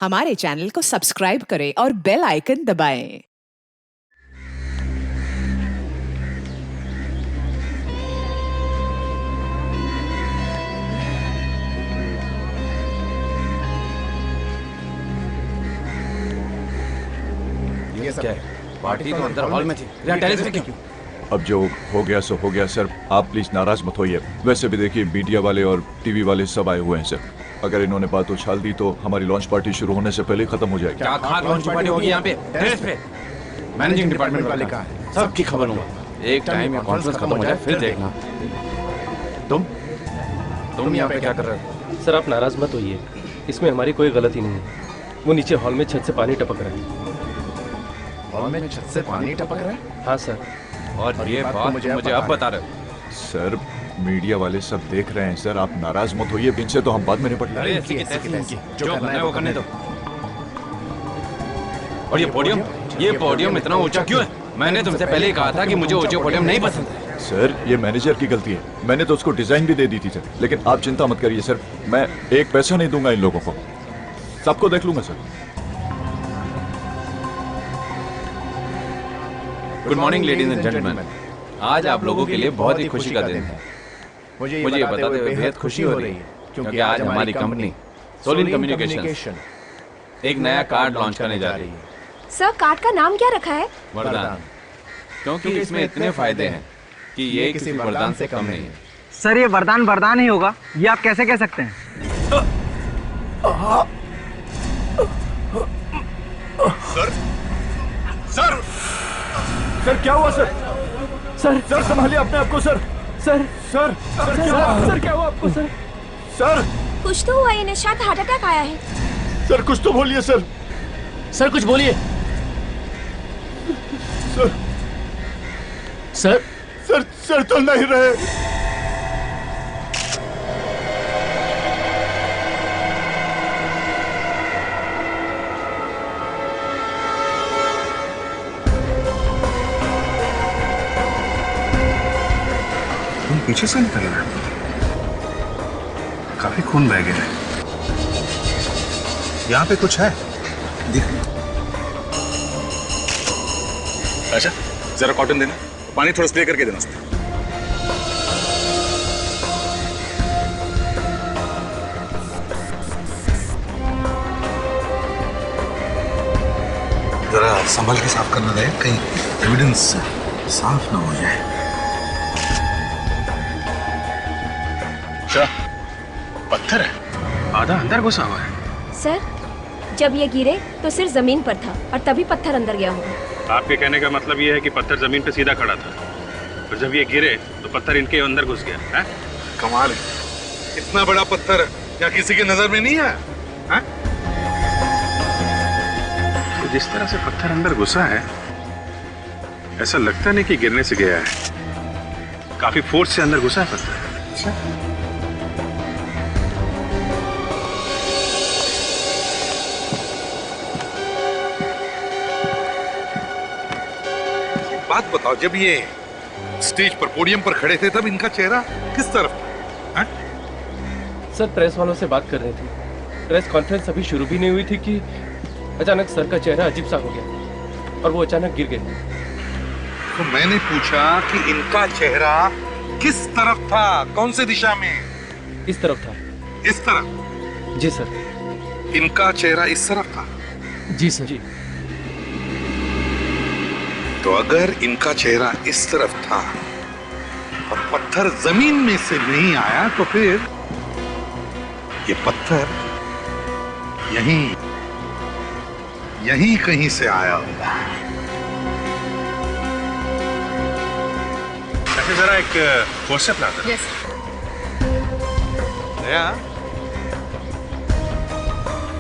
हमारे चैनल को सब्सक्राइब करें और बेल आइकन दबाएं। ये क्या है? पार्टी तो अंदर हॉल में थी, यहाँ टेरेस में क्यों? अब जो हो गया सो हो गया सर, आप प्लीज नाराज मत होइए। वैसे भी देखिए मीडिया वाले और टीवी वाले सब आए हुए हैं सर। अगर इन्होंने बात उछाल दी तो हमारी लॉन्च पार्टी शुरू होने से पहले ही खत्म हो जाएगी। क्या खास लॉन्च पार्टी होगी यहाँ पे टेरेस पे? मैनेजिंग डिपार्टमेंट वाले कहा है, सबकी खबर लूंगा। एक टाइम या कॉन्फ्रेंस खत्म हो जाए फिर देखना। तुम यहाँ पे क्या कर रहे हो? सर आप नाराज मत होइए, इसमें हमारी कोई गलती नहीं है। वो नीचे हॉल में छत से पानी टपक रहा है। हॉल में छत से पानी टपक रहा है? हाँ सर। और ये बात मुझे अब बता रहे हो? सर मीडिया वाले सब देख रहे हैं सर, आप नाराज मत होइए। इनसे तो हम बाद में निपट लेंगे। जो करना है वो करने दो। और ये पोडियम इतना ऊंचा क्यों है? मैंने तुमसे पहले ही कहा था कि मुझे ऊंचे पोडियम नहीं पसंद है। सर ये मैनेजर की गलती है, मैंने तो उसको डिजाइन भी दे दी थी सर। लेकिन आप चिंता मत करिए सर, मैं एक पैसा नहीं दूंगा इन लोगों को, सबको देख लूंगा sir. Good morning ladies and gentleman, आज आप लोगों के लिए बहुत ही खुशी का दिन है। मुझे ये बताते हुए बेहद खुशी हो रही है क्योंकि आज हमारी कंपनी सोलिन कम्युनिकेशन एक नया कार्ड लॉन्च करने जा रही है। सर कार्ड का नाम क्या रखा है? वरदान, क्योंकि इसमें इतने फायदे हैं कि ये किसी वरदान से कम नहीं है। सर ये वरदान ही होगा, ये आप कैसे कह सकते हैं? सर क्या हुआ सर? सर संभालिए अपने आप को सर। सर क्या हुआ आपको सर? सर कुछ तो हुआ, इन्हें शायद हार्ट अटैक आया है। सर कुछ तो बोलिए सर। सर कुछ बोलिए। सर तो नहीं रहे। पीछे से निकल रहा है, काफी खून बह गया है। यहाँ पे कुछ है दिख। अच्छा जरा कॉटन देना, पानी थोड़ा स्प्रे करके देना उसमें। जरा संभल के साफ करना है, कहीं एविडेंस साफ ना हो जाए। पत्थर है, आधा अंदर घुसा हुआ है। सर जब ये गिरे तो सिर जमीन पर था और तभी पत्थर अंदर गया होगा। आपके कहने का मतलब ये है कि पत्थर जमीन पे सीधा खड़ा था और जब ये गिरे तो पत्थर इनके अंदर घुस गया है? कमाल है, इतना बड़ा पत्थर क्या किसी की नजर में नहीं आया? तो जिस तरह से पत्थर अंदर घुसा है, ऐसा लगता नहीं कि गिरने से गया है, काफी फोर्स से अंदर घुसा है पत्थर। बात बताओ, जब ये स्टेज पर पोडियम पर खड़े थे तब इनका चेहरा किस तरफ था? सर प्रेस वालों से बात कर रहे थे। प्रेस कॉन्फ्रेंस अभी शुरू भी नहीं हुई थी कि अचानक सर का चेहरा अजीब सा हो गया और वो अचानक गिर गए। तो मैंने पूछा कि इनका चेहरा किस तरफ था, कौन सी दिशा में? इस तरफ था। इस तरफ? जी सर। इनका चेहरा इस तरफ था? जी सर। जी। तो अगर इनका चेहरा इस तरफ था और पत्थर जमीन में से नहीं आया तो फिर ये पत्थर यहीं कहीं से आया होगा। ऐसे जरा एक व्हाट्सएप ला दो। यस।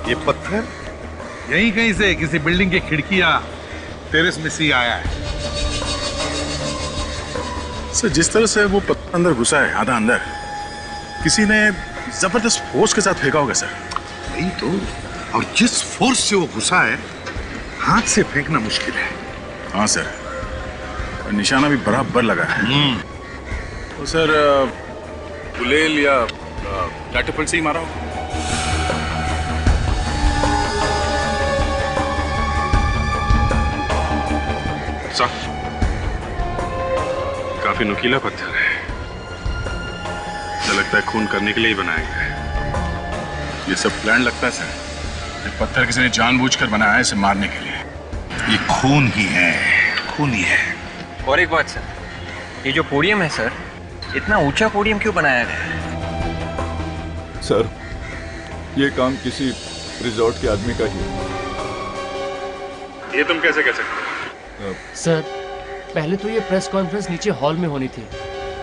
ये पत्थर यहीं कहीं से किसी बिल्डिंग की खिड़की या टेरेस में से आया है। सर जिस तरह से वो पत्थर अंदर घुसा है, आधा अंदर, किसी ने जबरदस्त फोर्स के साथ फेंका होगा सर। वही तो, और जिस फोर्स से वो घुसा है, हाथ से फेंकना मुश्किल है। हाँ सर, और निशाना भी बराबर लगा है। तो सर गुलेल या कैटapult से ही मारा हो। काफी नुकीला पत्थर है, मुझे लगता है खून करने के लिए ही बनाया गया है। ये सब प्लान लगता है सर। ये पत्थर किसी ने जानबूझकर बनाया है इसे मारने के लिए। ये खून ही है, खून ही है। और एक बात सर, ये जो पोडियम है सर, इतना ऊंचा पोडियम क्यों बनाया गया है? सर, ये काम किसी रिजॉर्ट के आदमी का ही है। ये तुम कैसे कह सकते हो? सर, पहले तो ये प्रेस कॉन्फ्रेंस नीचे हॉल में होनी थी,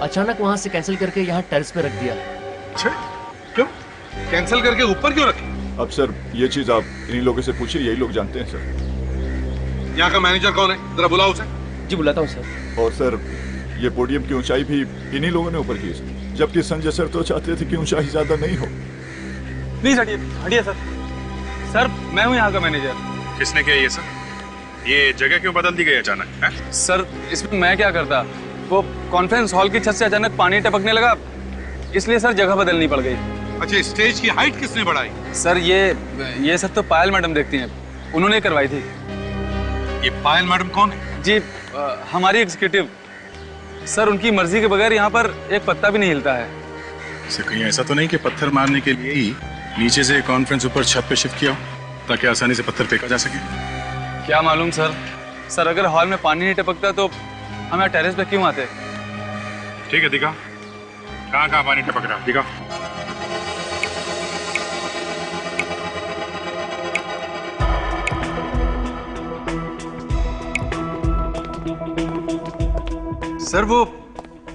अचानक वहां से कैंसिल करके यहाँ टेरेस पे रख दिया। अच्छा, क्यों कैंसिल करके ऊपर क्यों रखे? अब सर, ये चीज आप इन्हीं लोगों से पूछिए, यही लोग जानते हैं सर। यहाँ का मैनेजर कौन है? जरा बुलाओ उसे। जी बुलाता हूँ सर। और सर, ये पोडियम की ऊंचाई भी इन्हीं लोगों ने ऊपर की है, जबकि संजय सर तो चाहते थे कि ऊंचाई ज्यादा नहीं हो। प्लीज हटिए, हटिए सर। सर, मैं हूँ यहाँ का मैनेजर। किसने किया ये सब? ये जगह क्यों बदल दी गई अचानक है? सर, इसमें मैं क्या करता, वो कॉन्फ्रेंस हॉल की छत से अचानक पानी टपकने लगा, इसलिए सर जगह बदलनी पड़ गई। अच्छा, स्टेज की हाइट किसने बढ़ाई? सर, ये सब तो पायल मैडम देखती हैं, उन्होंने करवाई थी। ये पायल मैडम कौन है? जी, हमारी एग्जीक्यूटिव। सर, उनकी मर्जी के बगैर यहाँ पर एक पत्ता भी नहीं हिलता है। इसे कहीं ऐसा तो नहीं कि पत्थर मारने के लिए ही नीचे से कॉन्फ्रेंस ऊपर छत पे शिफ्ट किया हो, ताकि आसानी से पत्थर फेंका जा सके? क्या मालूम सर। सर, अगर हॉल में पानी नहीं टपकता तो हम यहाँ टेरेस पे क्यों आते? ठीक है, दिखा कहाँ पानी टपक रहा, दिखा। सर, वो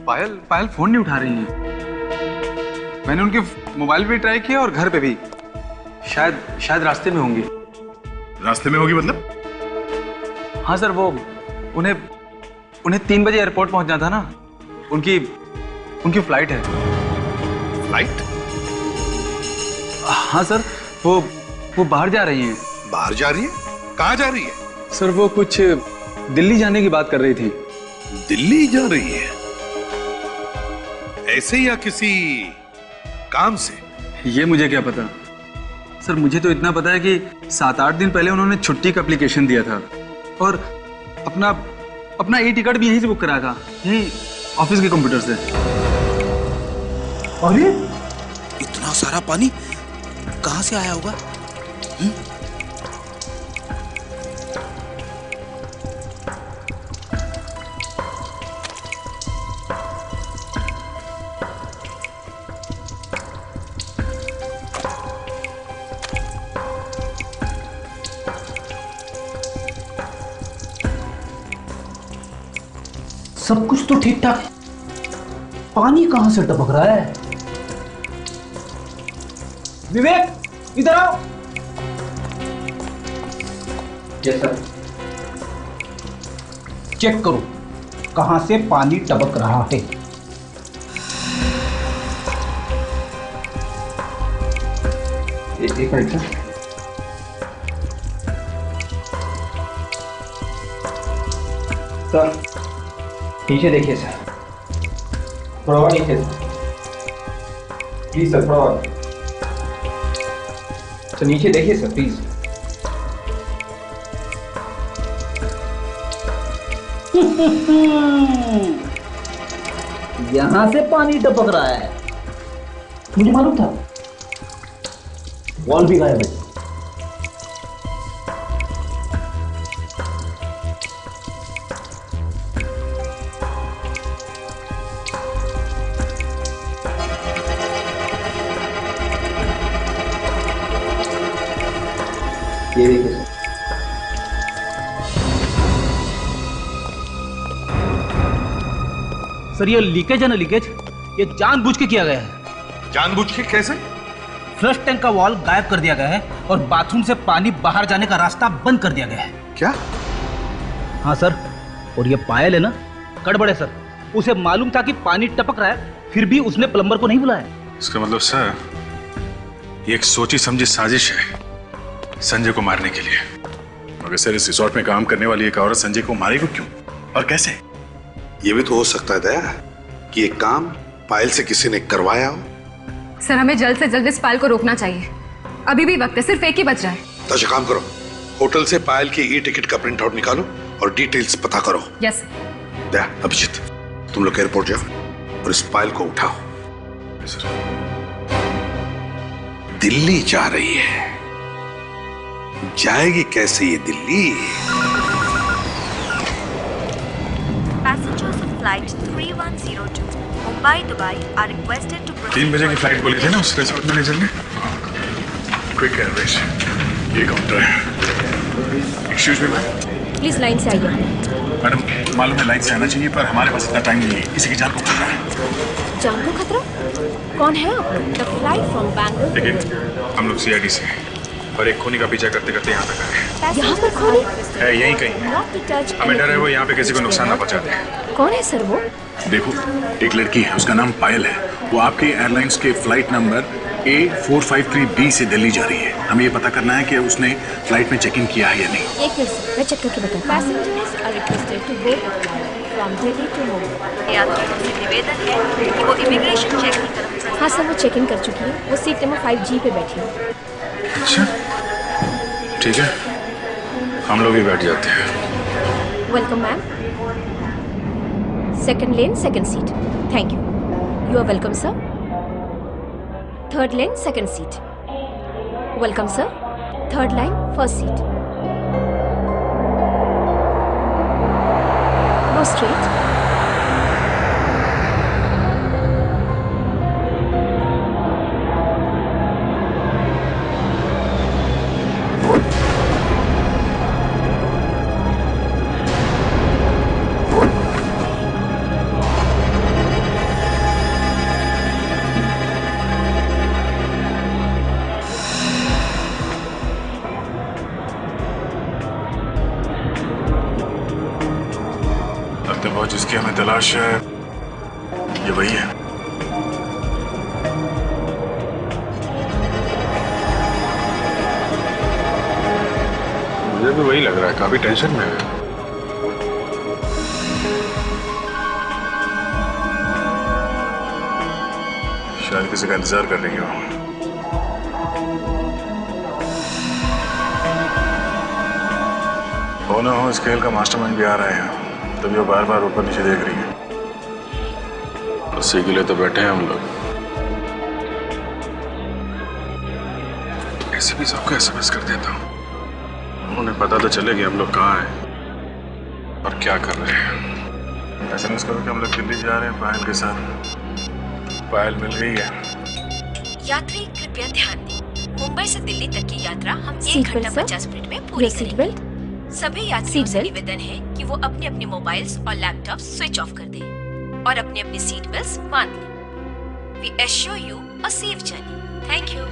पायल फोन नहीं उठा रही हैं। मैंने उनके मोबाइल पे ट्राई किया और घर पे भी। शायद रास्ते में होंगी। रास्ते में होगी मतलब? हाँ सर, वो उन्हें 3 बजे एयरपोर्ट पहुंचना था ना, उनकी फ्लाइट है। फ्लाइट? हाँ सर, वो बाहर जा रही हैं। बाहर जा रही है? कहाँ जा रही है? सर, वो कुछ दिल्ली जाने की बात कर रही थी। दिल्ली जा रही है? ऐसे या किसी काम से? ये मुझे क्या पता सर। मुझे तो इतना पता है कि 7-8 दिन पहले उन्होंने छुट्टी का एप्लीकेशन दिया था और अपना ई टिकट भी यहीं से बुक कराया था, यहीं ऑफिस के कंप्यूटर से। अरे, इतना सारा पानी कहां से आया होगा? सब कुछ तो ठीक ठाक, पानी कहां से टपक रहा है? विवेक, इधर आओ। Yes sir. चेक करो कहां से पानी टपक रहा है। एक मिनट सर। सर, नीचे देखिए सर, थोड़ा और नीचे प्लीज सर, थोड़ा और। तो नीचे देखिए सर प्लीज। यहां से पानी टपक रहा है, मुझे मालूम था। वॉल भी गायब है। ये देखिए सर, ये लीकेज है ना, लीकेज ये जानबूझ के किया गया है। जानबूझ के कैसे? फ्लश टैंक का वॉल गायब कर दिया गया है और बाथरूम से पानी बाहर जाने का रास्ता बंद कर दिया गया है। क्या? हाँ सर, और ये पायल है ना, गड़बड़ है सर। उसे मालूम था कि पानी टपक रहा है, फिर भी उसने प्लम्बर को नहीं बुलाया। इसका मतलब सर, ये एक सोची समझी साजिश है संजय को मारने के लिए। मगर सर, इस रिसोर्ट में काम करने वाली एक औरत संजय को मारेगी क्यों और कैसे? ये भी तो हो सकता है दया कि ये काम पायल से किसी ने करवाया हो। सर, हमें जल्द से जल्द इस पायल को रोकना चाहिए। अभी भी वक्त है, सिर्फ एक ही बच रहा है। तो अच्छा काम करो, होटल से पायल की ई टिकट का प्रिंट आउट निकालो और डिटेल्स पता करो। यस दया, अभिजीत, तुम लोग एयरपोर्ट जाओ और इस फाइल को उठाओ। दिल्ली जा रही है, जाएगी कैसे ये Delhi? Passengers of flight 3102 Mumbai Dubai are requested to 3 बजे की फ्लाइट बोली थी ना उस रिसोर्ट मैनेजर ने। क्विक एयरवेज, ये काउंटर है। Excuse me ma'am. Please line से आइए। मैडम मालूम है लाइन से आना चाहिए पर हमारे पास इतना टाइम नहीं है, किसी की जान को खतरा है। जान को खतरा? कौन है आप? The flight from Bangalore. देखिए हम लोग CID से हैं और एक खूनी का पीछा करते करते यहाँ तक आए। यहाँ पर खूनी है? यहीं कहीं। हमें डर है वो यहाँ पे किसी को नुकसान ना पहुँचा दे। कौन है सर वो? देखो एक लड़की है, उसका नाम पायल है। वो आपके एयरलाइंस के फ्लाइट नंबर A453B से दिल्ली जा रही है। हमें ये पता करना है कि उसने फ्लाइट में चेक इन किया है या नहीं। एक मिनट सर, मैं चेक करके बताऊँ। Passengers are requested to board the flight from Delhi to Mumbai. यात्रियों से निवेदन है कि वो इमिग्रेशन चेक की तरफ। हाँ सर, वो चेक इन कर चुकी है। वो सीट नंबर 5G पे बैठी है। अच्छा ठीक है, हम लोग भी बैठ जाते हैं। Welcome ma'am. Second lane second seat. Thank you. You are welcome sir. Third lane second seat. Welcome sir. Third line first seat. Go straight. जिसकी हमें तलाश है ये वही है। मुझे भी वही लग रहा है, काफी टेंशन में है। शायद किसी का इंतजार कर रही हो। ना हो इस खेल का मास्टरमाइंड भी आ रहा है, तभी वो बार बार ऊपर नीचे देख रही है। उसी के लिए तो बैठे हैं हम लोग। ऐसे भी सबको SMS कर देता हूँ, उन्हें पता तो चले कि हम लोग कहाँ हैं और क्या कर रहे हैं। SMS करो कि हम लोग दिल्ली जा रहे हैं पायल के साथ। पायल मिल गई है। यात्री कृपया ध्यान दें, मुंबई से दिल्ली तक की यात्रा हम 1 घंटा 50 मिनट में पूरी करेंगे। सभी यात्रियों से निवेदन है कि वो अपने अपने मोबाइल्स और लैपटॉप स्विच ऑफ कर दें और अपने अपने सीट बेल्ट बांध लें। We assure you a safe journey. Thank you.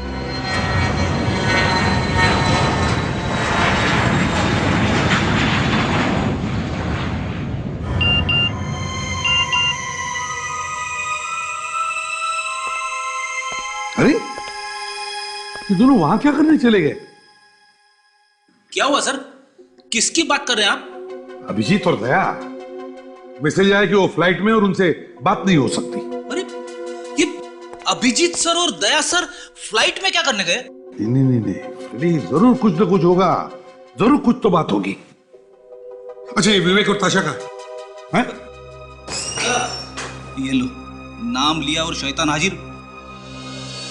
अरे ये दोनों वहां क्या करने चले गए? क्या हुआ सर? किसकी बात कर रहे हैं आप? अभिजीत और दया। मैसेज आया कि वो फ्लाइट में और उनसे बात नहीं हो सकती। अरे ये अभिजीत सर और दया सर फ्लाइट में क्या करने गए? नहीं फ्रेडी, जरूर कुछ ना कुछ होगा, जरूर कुछ तो बात होगी। अच्छा ये विवेक और ताशा का है? ये लो, नाम लिया और शैतान हाजिर।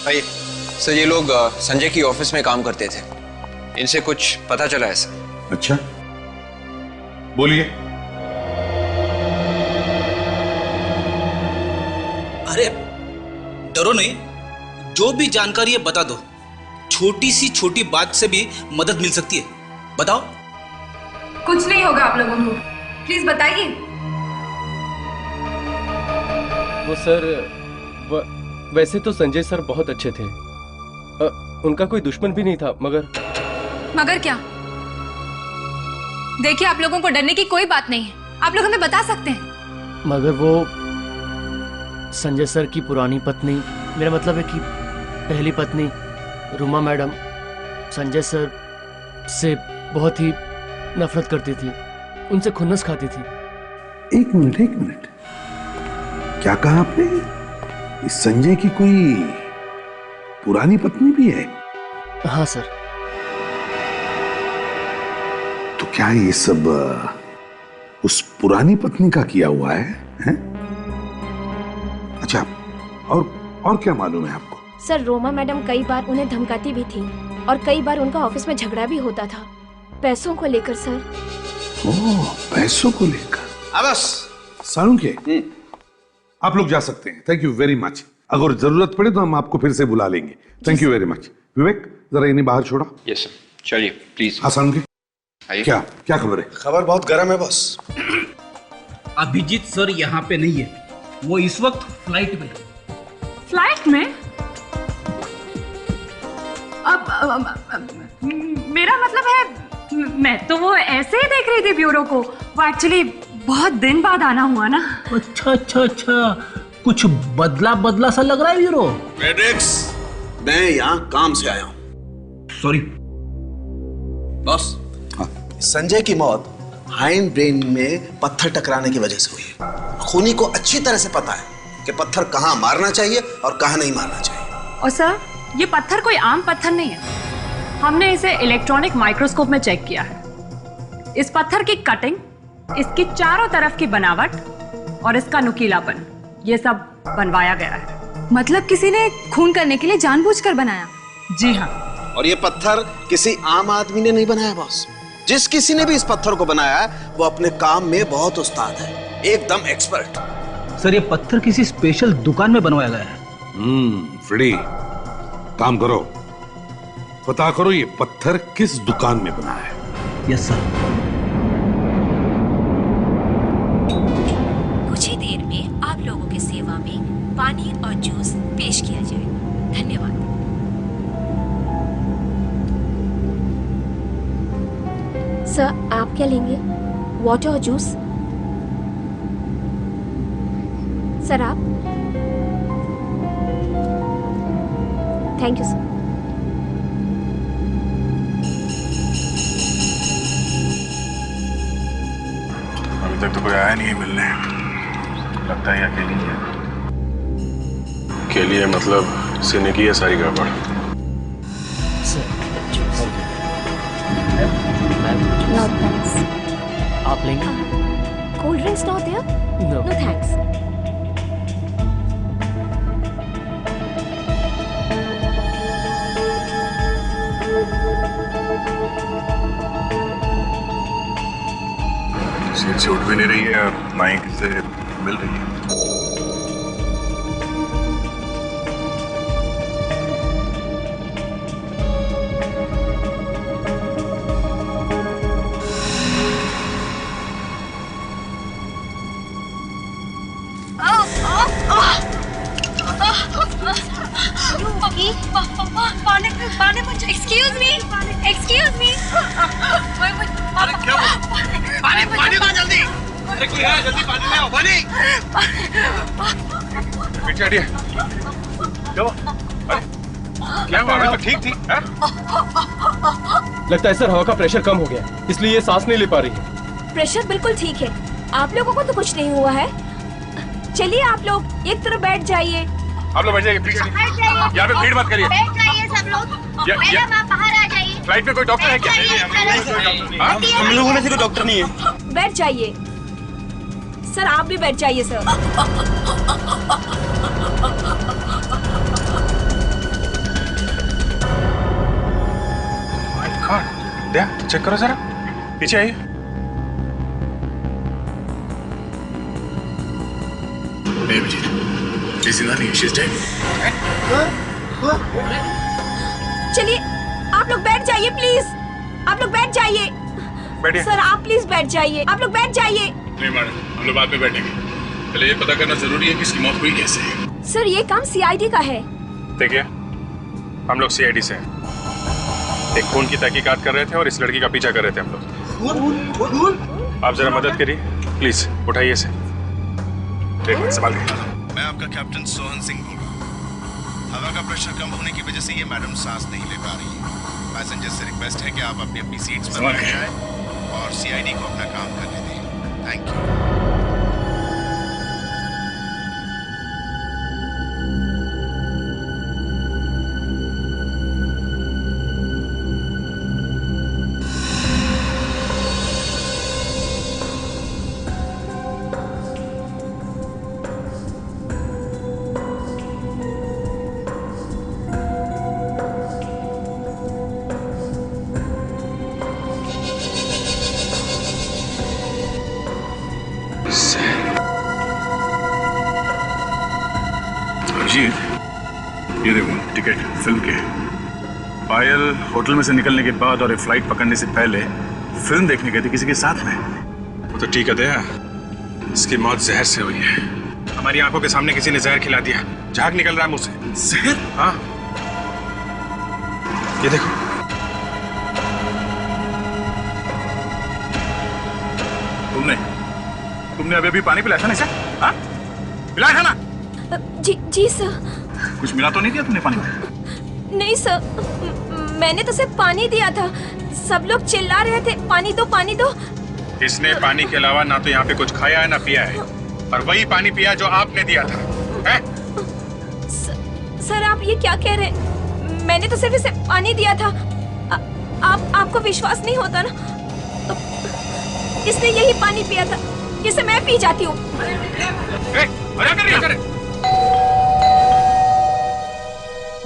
भाई सर ये लोग संजय की ऑफिस में काम करते थे, इनसे कुछ पता चला है सर। अच्छा बोलिए। अरे डरो नहीं, जो भी जानकारी है बता दो। छोटी सी छोटी बात से भी मदद मिल सकती है, बताओ। कुछ नहीं होगा आप लोगों को, प्लीज बताइए। वो सर वैसे तो संजय सर बहुत अच्छे थे, उनका कोई दुश्मन भी नहीं था, मगर क्या? देखिए आप लोगों को डरने की कोई बात नहीं है, आप लोग हमें बता सकते हैं। मगर वो संजय सर की पुरानी पत्नी, मेरा मतलब है कि पहली पत्नी रुमा मैडम संजय सर से बहुत ही नफरत करती थी, उनसे खुन्नस खाती थी। एक मिनट, क्या कहा आपने? इस संजय की कोई पुरानी पत्नी भी है? हाँ सर। तो क्या ये सब उस पुरानी पत्नी का किया हुआ है, हैं? अच्छा, और क्या मालूम है आपको? सर, रोमा मैडम कई बार उन्हें धमकाती भी थी और कई बार उनका ऑफिस में झगड़ा भी होता था, पैसों को लेकर सर। ओह, पैसों को लेकर। बस सालुंखे, आप लोग जा सकते हैं। Thank you very much. अगर जरूरत पड़े तो हम आपको फिर से बुला लेंगे। Thank you very much. Vivek, जरा इन्हें बाहर छोड़ा। यस सर, चलिए प्लीज। हाँ सालुंखे, क्या खबर है? खबर बहुत गर्म है बॉस। अभिजीत सर यहाँ पे नहीं है, वो इस वक्त फ्लाइट में। फ्लाइट में? अब मेरा मतलब है, मैं तो वो ऐसे ही देख रही थी ब्यूरो को। वो एक्चुअली बहुत दिन बाद आना हुआ ना। अच्छा, कुछ बदला सा लग रहा है ब्यूरो। मैड्रिक्स, मैं यहाँ काम से आया हूँ। Sorry boss. संजय की मौत हाइंड ब्रेन में पत्थर टकराने की वजह से हुई है। खूनी को अच्छी तरह से पता है कि पत्थर कहाँ मारना चाहिए और कहाँ नहीं मारना चाहिए। और सर, ये पत्थर कोई आम पत्थर नहीं है। हमने इसे इलेक्ट्रॉनिक माइक्रोस्कोप में चेक किया है। इस पत्थर की कटिंग, इसकी चारों तरफ की बनावट और इसका नुकीलापन, ये सब बनवाया गया है। मतलब किसी ने खून करने के लिए जानबूझकर बनाया? जी हाँ। और ये पत्थर किसी आम आदमी ने नहीं बनाया बॉस। जिस किसी ने भी इस पत्थर को बनाया है वो अपने काम में बहुत उस्ताद है, एकदम एक्सपर्ट। सर, ये पत्थर किसी स्पेशल दुकान में बनवाया गया है। फ्रेडी, काम करो, पता करो ये पत्थर किस दुकान में बना है। Yes sir. कुछ ही देर में आप लोगों की सेवा में पानी और जूस पेश किया जाएगा। धन्यवाद। सर, आप क्या लेंगे? वाटर और जूस? सर, आप? Thank you sir. अभी तक तो कोई आया नहीं है मिलने, लगता है अकेली है। अकेली है मतलब इसने की है सारी गड़बड़। No thanks. आप लेंगे? Cold drinks not there? No. No thanks. Seat से उठ भी नहीं रही है और ना ही किसी से मिल रही है। Excuse me. पानी दो जल्दी। अरे कोई है, जल्दी पानी ले आओ, पानी। पीछे हटिए। क्या हुआ? अरे क्या हुआ? अभी तो ठीक थी। लगता है सर हवा का प्रेशर कम हो गया, इसलिए ये सांस नहीं ले पा रही है। प्रेशर बिल्कुल ठीक है। आप लोगों को तो कुछ नहीं हुआ है। चलिए आप लोग एक तरफ बैठ जाइए। आप लोग बैठ जाइए प्लीज। यहाँ पे भीड़ मत करिए। बैठ जाइए सब लोग। मैडम आप बाहर आ जाइए। फ्लाइट में कोई डॉक्टर है क्या? हम लोगों में से कोई डॉक्टर नहीं है। बैठ जाइए सर, आप भी बैठ जाइए सर। दया, चेक करो जरा, पीछे आइए। चलिए आप लोग बैठ जाइए प्लीज। आप लोग बैठ जाइए। बैठिए। सर आप प्लीज बैठ जाइए। आप लोग बैठ जाइए। नहीं मैडम, हम लोग बाद में बैठेंगे। पहले ये पता करना जरूरी है कि इसकी मौत हुई कैसे है। सर ये काम सीआईडी का है। देखिए, हम लोग सीआईडी से हैं। एक खून की तहकीकात कर रहे थे और इस लड़की का पीछा कर रहे थे हम लोग। आप जरा मदद करिए प्लीज, उठाइए इसे। एक मिनट संभाल के। मैं आपका कैप्टन सोहन सिंह बोल रहा हूँ। हवा का प्रेशर कम होने की वजह से ये मैडम सांस नहीं ले पा रही है। पैसेंजर से रिक्वेस्ट है कि आप अपनी अपनी सीट्स पर बैठ जाएं और सीआईडी को अपना काम करने दें। Thank you. ये देखो टिकट फिल्म के। पायल होटल में से निकलने के बाद और ये फ्लाइट पकड़ने से पहले फिल्म देखने गई थी किसी के साथ में। वो तो ठीक है दया, इसकी मौत जहर से हुई है। हमारी आंखों के सामने किसी ने जहर खिला दिया, झाग निकल रहा है मुंह से। जहर? हाँ, ये देखो। तुमने अभी अभी पानी पिलाया था ना इसे? हाँ? पिलाया था ना? जी सर। कुछ मिला तो नहीं दिया तुमने पानी में? नहीं सर, मैंने तो सिर्फ पानी दिया था। सब लोग चिल्ला रहे थे पानी दो पानी दो। इसने पानी के अलावा ना तो यहाँ पे कुछ खाया है ना पिया है, और वही पानी पिया जो आपने दिया था। है? सर आप ये क्या कह रहे हैं? मैंने तो सिर्फ इसे पानी दिया था। आपको विश्वास नहीं होता ना? इसने यही पानी पिया था, इसे मैं पी जाती हूँ।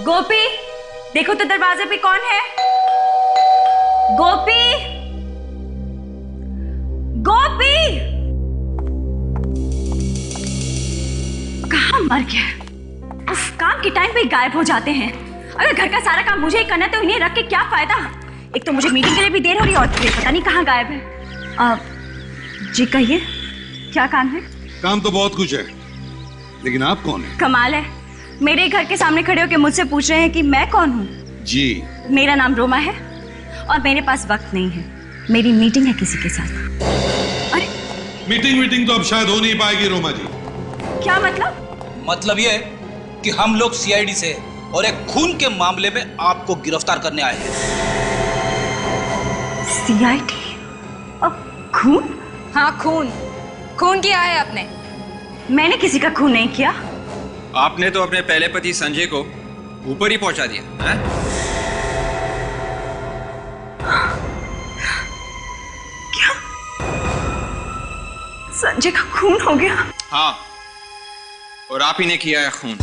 गोपी, देखो तो दरवाजे पे कौन है? गोपी, गोपी, कहाँ मर गया? उफ, काम के टाइम पे गायब हो जाते हैं। अगर घर का सारा काम मुझे ही करना तो इन्हें रख के क्या फायदा? एक तो मुझे मीटिंग के लिए भी देर हो रही है और फिर पता नहीं कहाँ गायब है। जी कहिए, क्या काम है? काम तो बहुत कुछ है, लेकिन आप कौन है? कमाल है, मेरे घर के सामने खड़े होकर मुझसे पूछ रहे हैं कि मैं कौन हूँ। जी, मेरा नाम रोमा है और मेरे पास वक्त नहीं है, मेरी मीटिंग है किसी के साथ। अरे मीटिंग तो अब शायद हो नहीं पाएगी रोमा जी। क्या मतलब? मतलब ये कि हम लोग सीआईडी से और एक खून के मामले में आपको गिरफ्तार करने आए हैं। सीआईडी और खून? हाँ खून किया है आपने। मैंने किसी का खून नहीं किया। आपने तो अपने पहले पति संजय को ऊपर ही पहुंचा दिया है? क्या संजय का खून हो गया? हाँ, और आप ही ने किया है खून।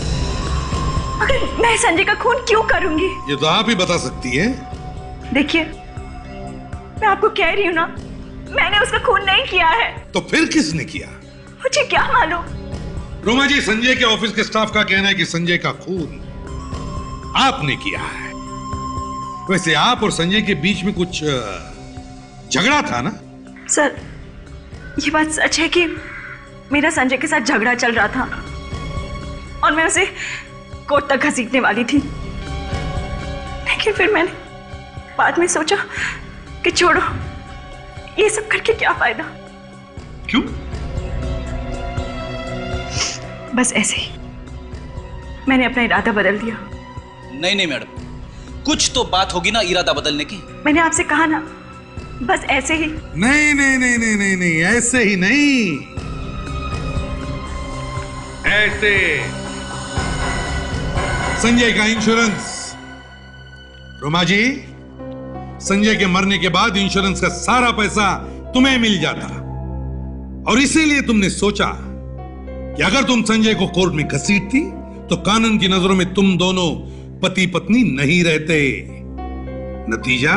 अगर मैं संजय का खून क्यों करूंगी? ये तो आप ही बता सकती हैं। देखिए, मैं आपको कह रही हूँ ना, मैंने उसका खून नहीं किया है। तो फिर किसने किया? मुझे क्या मालूम? रोमा जी, संजय के ऑफिस के स्टाफ का कहना है कि संजय का खून आपने किया है। वैसे आप और संजय के बीच में कुछ झगड़ा था ना? सर, ये बात सच है कि मेरा संजय के साथ झगड़ा चल रहा था और मैं उसे कोर्ट तक घसीटने वाली थी, लेकिन फिर मैंने बाद में सोचा कि छोड़ो, ये सब करके क्या फायदा। क्यों? बस ऐसे ही मैंने अपना इरादा बदल दिया। नहीं मैडम, कुछ तो बात होगी ना इरादा बदलने की। मैंने आपसे कहा ना, बस ऐसे ही। नहीं, ऐसे ही नहीं, ऐसे। संजय का इंश्योरेंस। रोमा जी, संजय के मरने के बाद इंश्योरेंस का सारा पैसा तुम्हें मिल जाता, और इसीलिए तुमने सोचा कि अगर तुम संजय को कोर्ट में घसीटती तो कानून की नजरों में तुम दोनों पति पत्नी नहीं रहते। नतीजा,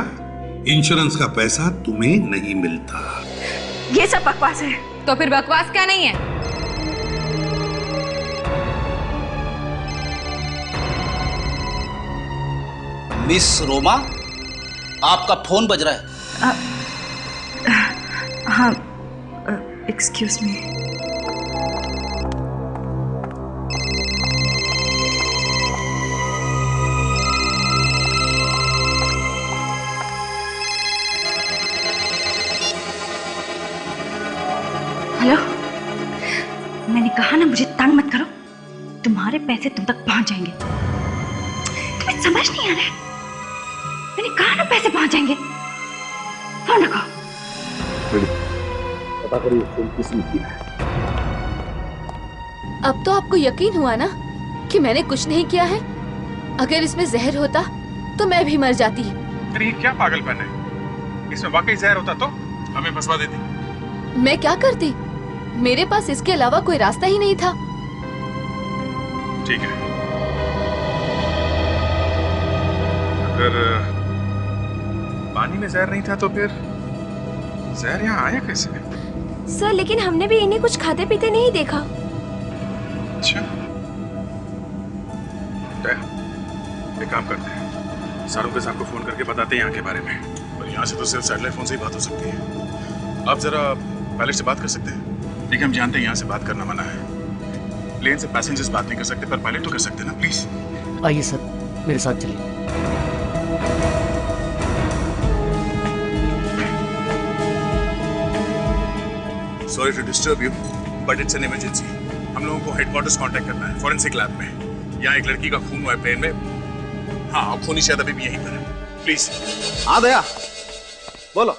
इंश्योरेंस का पैसा तुम्हें नहीं मिलता। ये सब बकवास है। तो फिर बकवास क्या नहीं है? मिस रोमा, आपका फोन बज रहा है। हाँ, एक्सक्यूज मी। हेलो, मैंने कहा ना मुझे तंग मत करो, तुम्हारे पैसे तुम तक पहुंच जाएंगे। तुम्हें समझ नहीं आ रहा है? मैंने कहा ना पैसे पहुंच जाएंगे। फोन रखो। पता करिए फोन किसने किया है। अब तो आपको यकीन हुआ ना कि मैंने कुछ नहीं किया है? अगर इसमें जहर होता तो मैं भी मर जाती। अरे क्या पागलपन है? इसमें वाकई जहर होता तो हमें फंसवा देती। मैं क्या करती? मेरे पास इसके अलावा कोई रास्ता ही नहीं था। ठीक है, अगर पानी में जहर नहीं था तो फिर जहर यहाँ आया कैसे? सर, लेकिन हमने भी इन्हें कुछ खाते पीते नहीं देखा। अच्छा, एक काम करते हैं, सारुके साहब को फोन करके बताते हैं यहाँ के बारे में। और यहाँ से तो सिर्फ सैटेलाइट फोन से ही बात हो सकती है। आप जरा पायलट से बात कर सकते हैं? ठीक है, हम जानते हैं यहाँ से बात करना मना है। प्लेन से पैसेंजर्स बात नहीं कर सकते, पर पायलट तो कर सकते हैं ना, प्लीज। आइए सर, मेरे साथ चलिए। Sorry to disturb you, but it's an emergency. हम लोगों को हेडक्वार्टर्स कांटेक्ट करना है, फॉरेंसिक लैब में। यहाँ एक लड़की का खून हुआ है प्लेन में। हाँ, और खूनी शायद अभी भी यहीं पर है। प्लीज। हाँ दया, बोलो।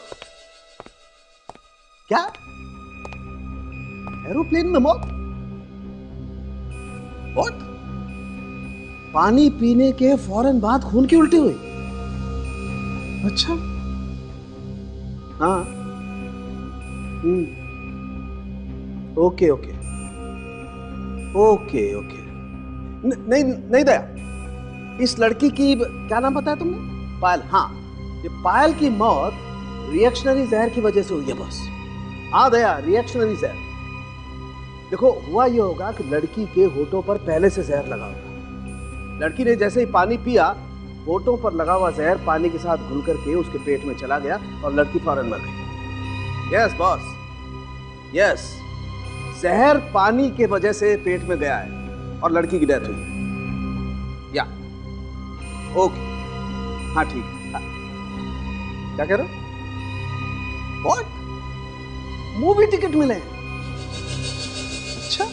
क्या एरोप्लेन में मौत? What? पानी पीने के फौरन बाद खून की उल्टी हुई? अच्छा। हाँ। Okay okay okay okay. नहीं नहीं दया, इस लड़की की क्या नाम बताया तुमने? पायल। हाँ, ये पायल की मौत रिएक्शनरी जहर की वजह से हुई है बॉस। हाँ दया, रिएक्शनरी जहर। देखो, हुआ ये होगा कि लड़की के होठों पर पहले से जहर लगा होगा। लड़की ने जैसे ही पानी पिया, होठों पर लगा हुआ जहर पानी के साथ घुल करके उसके पेट में चला गया और लड़की फौरन मर गई। यस बॉस, यस, जहर पानी के वजह से पेट में गया है और लड़की की डेथ हुई है। या ओके, हाँ ठीक है। हाँ। क्या कह रहे हो? व्हाट? मूवी टिकट मिले? अच्छा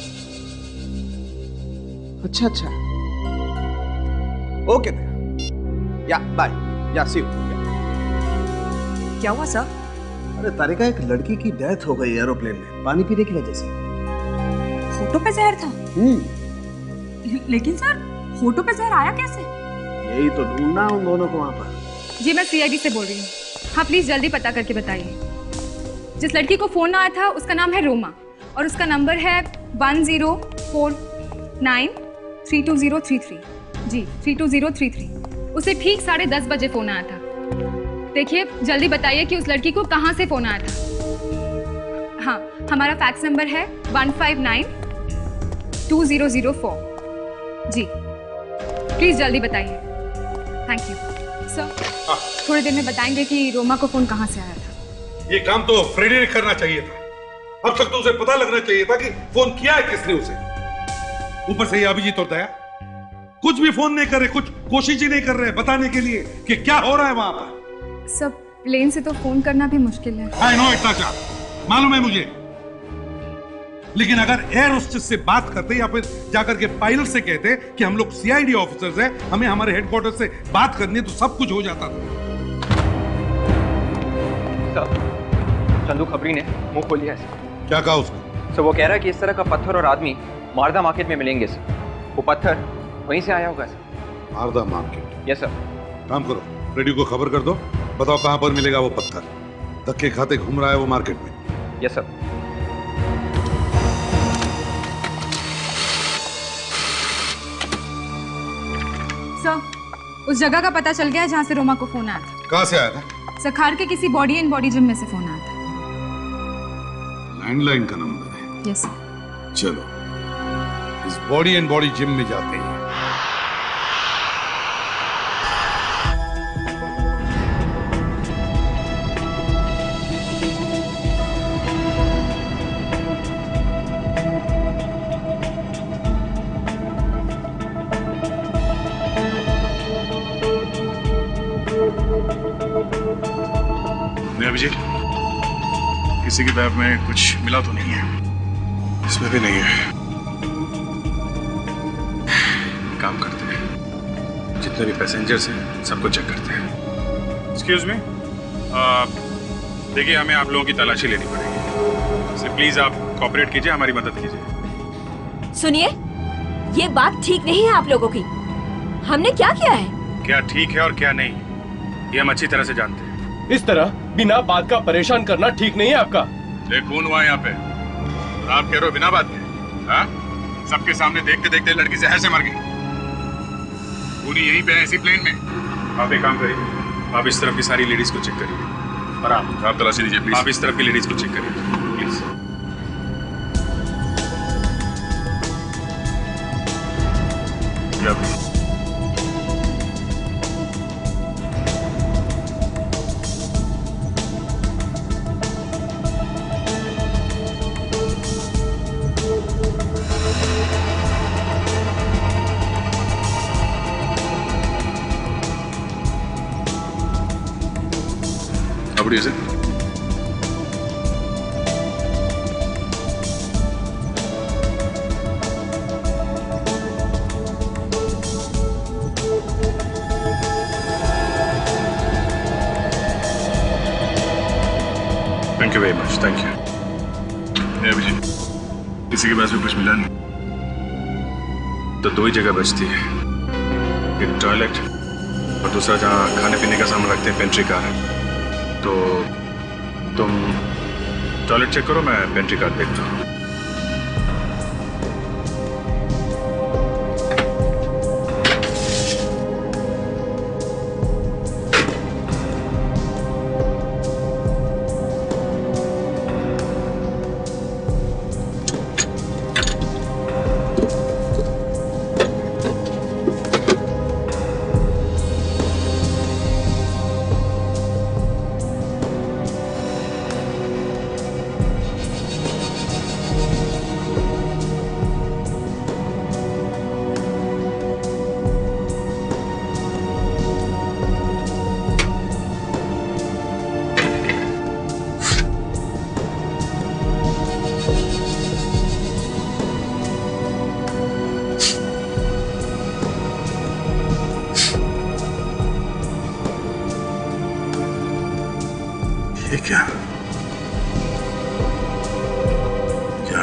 अच्छा अच्छा, ओके, या बाय, या सी यू। क्या हुआ सर? अरे तारिका, एक लड़की की डेथ हो गई एरोप्लेन में पानी पीने की वजह से। होठों पे जहर था? लेकिन सर, होठों पे जहर आया कैसे? यही तो ढूंढना उन दोनों को वहां पर। जी मैं सीआईडी से बोल रही हूँ। हाँ प्लीज जल्दी पता करके बताइए। जिस लड़की को फोन आया था उसका नाम है रोमा और उसका नंबर है 1049320033। जी 32033। उसे ठीक 10:30 बजे फोन आया था। देखिए जल्दी बताइए कि उस लड़की को कहाँ से फोन आया था। हाँ, हमारा फैक्स नंबर है 1592004। जी प्लीज जल्दी बताइए। Thank you sir. थोड़ी देर में बताएंगे कि रोमा को फोन कहाँ से आया था। ये काम तो फ्रेडी ने करना चाहिए था। अब तक तो उसे पता लगना चाहिए था कि फोन किया है किसने उसे। ऊपर से ये अभिजीत और दया कुछ भी फोन नहीं कर रहे, कुछ कोशिश ही नहीं कर रहे बताने के लिए कि क्या हो रहा है वहां पर। सब प्लेन से तो फोन करना भी मुश्किल है। आई नो, इतना चाह मालूम है मुझे, लेकिन अगर एयर होस्टेस से बात करते या फिर जाकर के पायलट से कहते कि हम लोग सीआईडी ऑफिसर्स हैं, हमें हमारे हेडक्वार्टर से बात करनी है, तो सब कुछ हो जाता था। चंदू खबरी ने मुंह खोल लिया है। क्या कहा उसने? सर वो कह रहा है कि इस तरह का पत्थर और आदमी मारदा मार्केट में मिलेंगे सर। वो पत्थर वहीं से आया होगा सर। मारदा मार्केट? Yes sir. काम करो, रेडियो को खबर कर दो, बताओ कहां पर मिलेगा वो पत्थर। धक्के खाते घूम रहा है वो मार्केट में। Yes sir. सर उस जगह का पता चल गया है जहाँ से रोमा को फोन आया था। कहाँ से आया था? सखार के किसी बॉडी एंड बॉडी जिम में से फोन आया था। लैंडलाइन का नंबर है? Yes sir. चलो इस बॉडी एंड बॉडी जिम में जाते हैं। अभिजीत, किसी की बैग में कुछ मिला तो नहीं है? इसमें भी नहीं है। काम करते हैं, जितने भी पैसेंजर्स हैं सबको चेक करते हैं। एक्सक्यूज मी, देखिए हमें आप लोगों की तलाशी लेनी पड़ेगी, इसलिए प्लीज आप कोऑपरेट कीजिए, हमारी मदद कीजिए। सुनिए, ये बात ठीक नहीं है आप लोगों की। हमने क्या किया है? क्या ठीक है और क्या नहीं, ये हम अच्छी तरह से जानते हैं। इस तरह बिना बात का परेशान करना ठीक नहीं है आपका। एक खून हुआ यहाँ पे, आप कह रहे हो बिना बात के? हाँ? सबके सामने देखते देखते लड़की जहर से मर गई। पूरी यहीं पे है, इसी प्लेन में। आप एक काम करिए, आप इस तरफ की सारी लेडीज को चेक करिए, और आप तलाशी दीजिए प्लीज। आप इस तरफ की लेडीज को चेक करिए please. How is it? Thank you very much. Thank you. Abhijeet, किसी के पास भी कुछ मिला नहीं तो दो ही जगह बचती है, एक टॉयलेट और दूसरा जहाँ खाने पीने का सामान रखते हैं, पेंट्री कार। तो तुम टॉयलेट चेक करो, मैं पेंट्री कार देखता हूँ।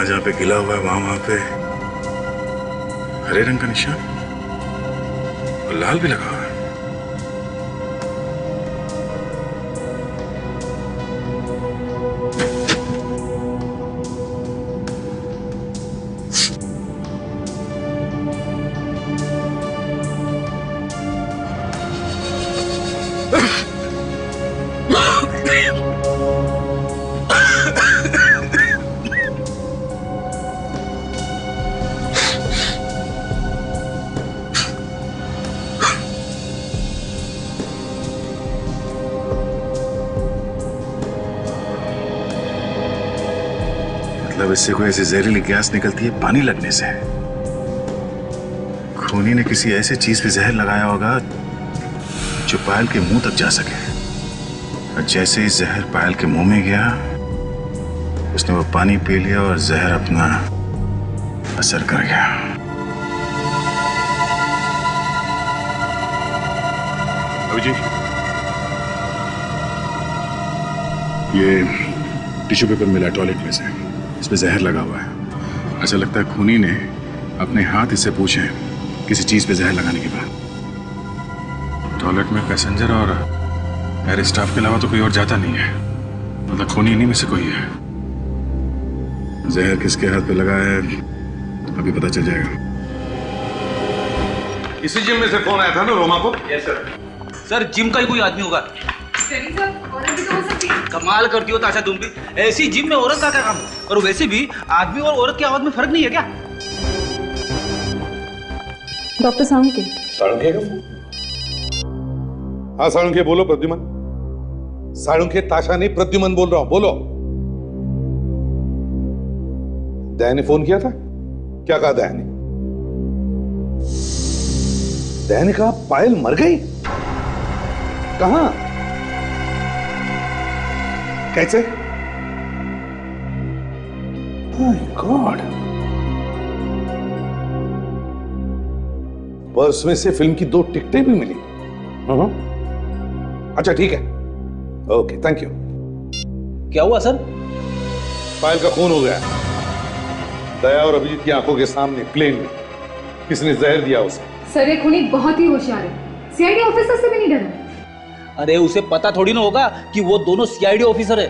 जहाँ पे गिला हुआ है वहां पे हरे रंग का निशान और लाल भी लगा हुआ है। इससे कोई ऐसी जहरीली गैस निकलती है पानी लगने से। खूनी ने किसी ऐसे चीज पे जहर लगाया होगा जो पायल के मुंह तक जा सके, और जैसे ही जहर पायल के मुंह में गया उसने वो पानी पी लिया और जहर अपना असर कर गया। अभिजीत, ये टिश्यू पेपर मिला टॉयलेट में से, इसमें जहर लगा हुआ है। ऐसा लगता है खूनी ने अपने हाथ इससे पूछे किसी चीज पे जहर लगाने के बाद। टॉयलेट में पैसेंजर और एयर स्टाफ के अलावा तो कोई और जाता नहीं है, मतलब खूनी इन्हीं में से कोई है। जहर किसके हाथ पे लगा है अभी पता चल जाएगा। इसी जिम में से फोन आया था ना रोमा को? Yes sir. सर जिम का ही कोई आदमी होगा। कमाल करती हो ताशा, तुम भी। ऐसी जिम में औरत का क्या काम? और वैसे भी आदमी और औरत की आवाज में फर्क नहीं है क्या? डॉक्टर साळुंखे। साळुंखे का? हाँ साळुंखे बोलो। प्रद्युमन। साळुंखे ताशा नहीं, प्रद्युमन बोल रहा हूं, बोलो। दया ने फोन किया था? क्या कहा दया ने? दया ने कहा पायल मर गई? कहां? कैसे? My God. पर्स में से फिल्म की 2 टिकटें भी मिली। अच्छा ठीक है, ओके थैंक यू। क्या हुआ सर? पायल का खून हो गया। दया और अभिजीत की आंखों के सामने प्लेन में किसने जहर दिया उसे। सर ये खूनी बहुत ही होशियार है, सीआईडी ऑफिसर से भी नहीं डरा। अरे उसे पता थोड़ी ना होगा कि वो दोनों सीआईडी ऑफिसर है।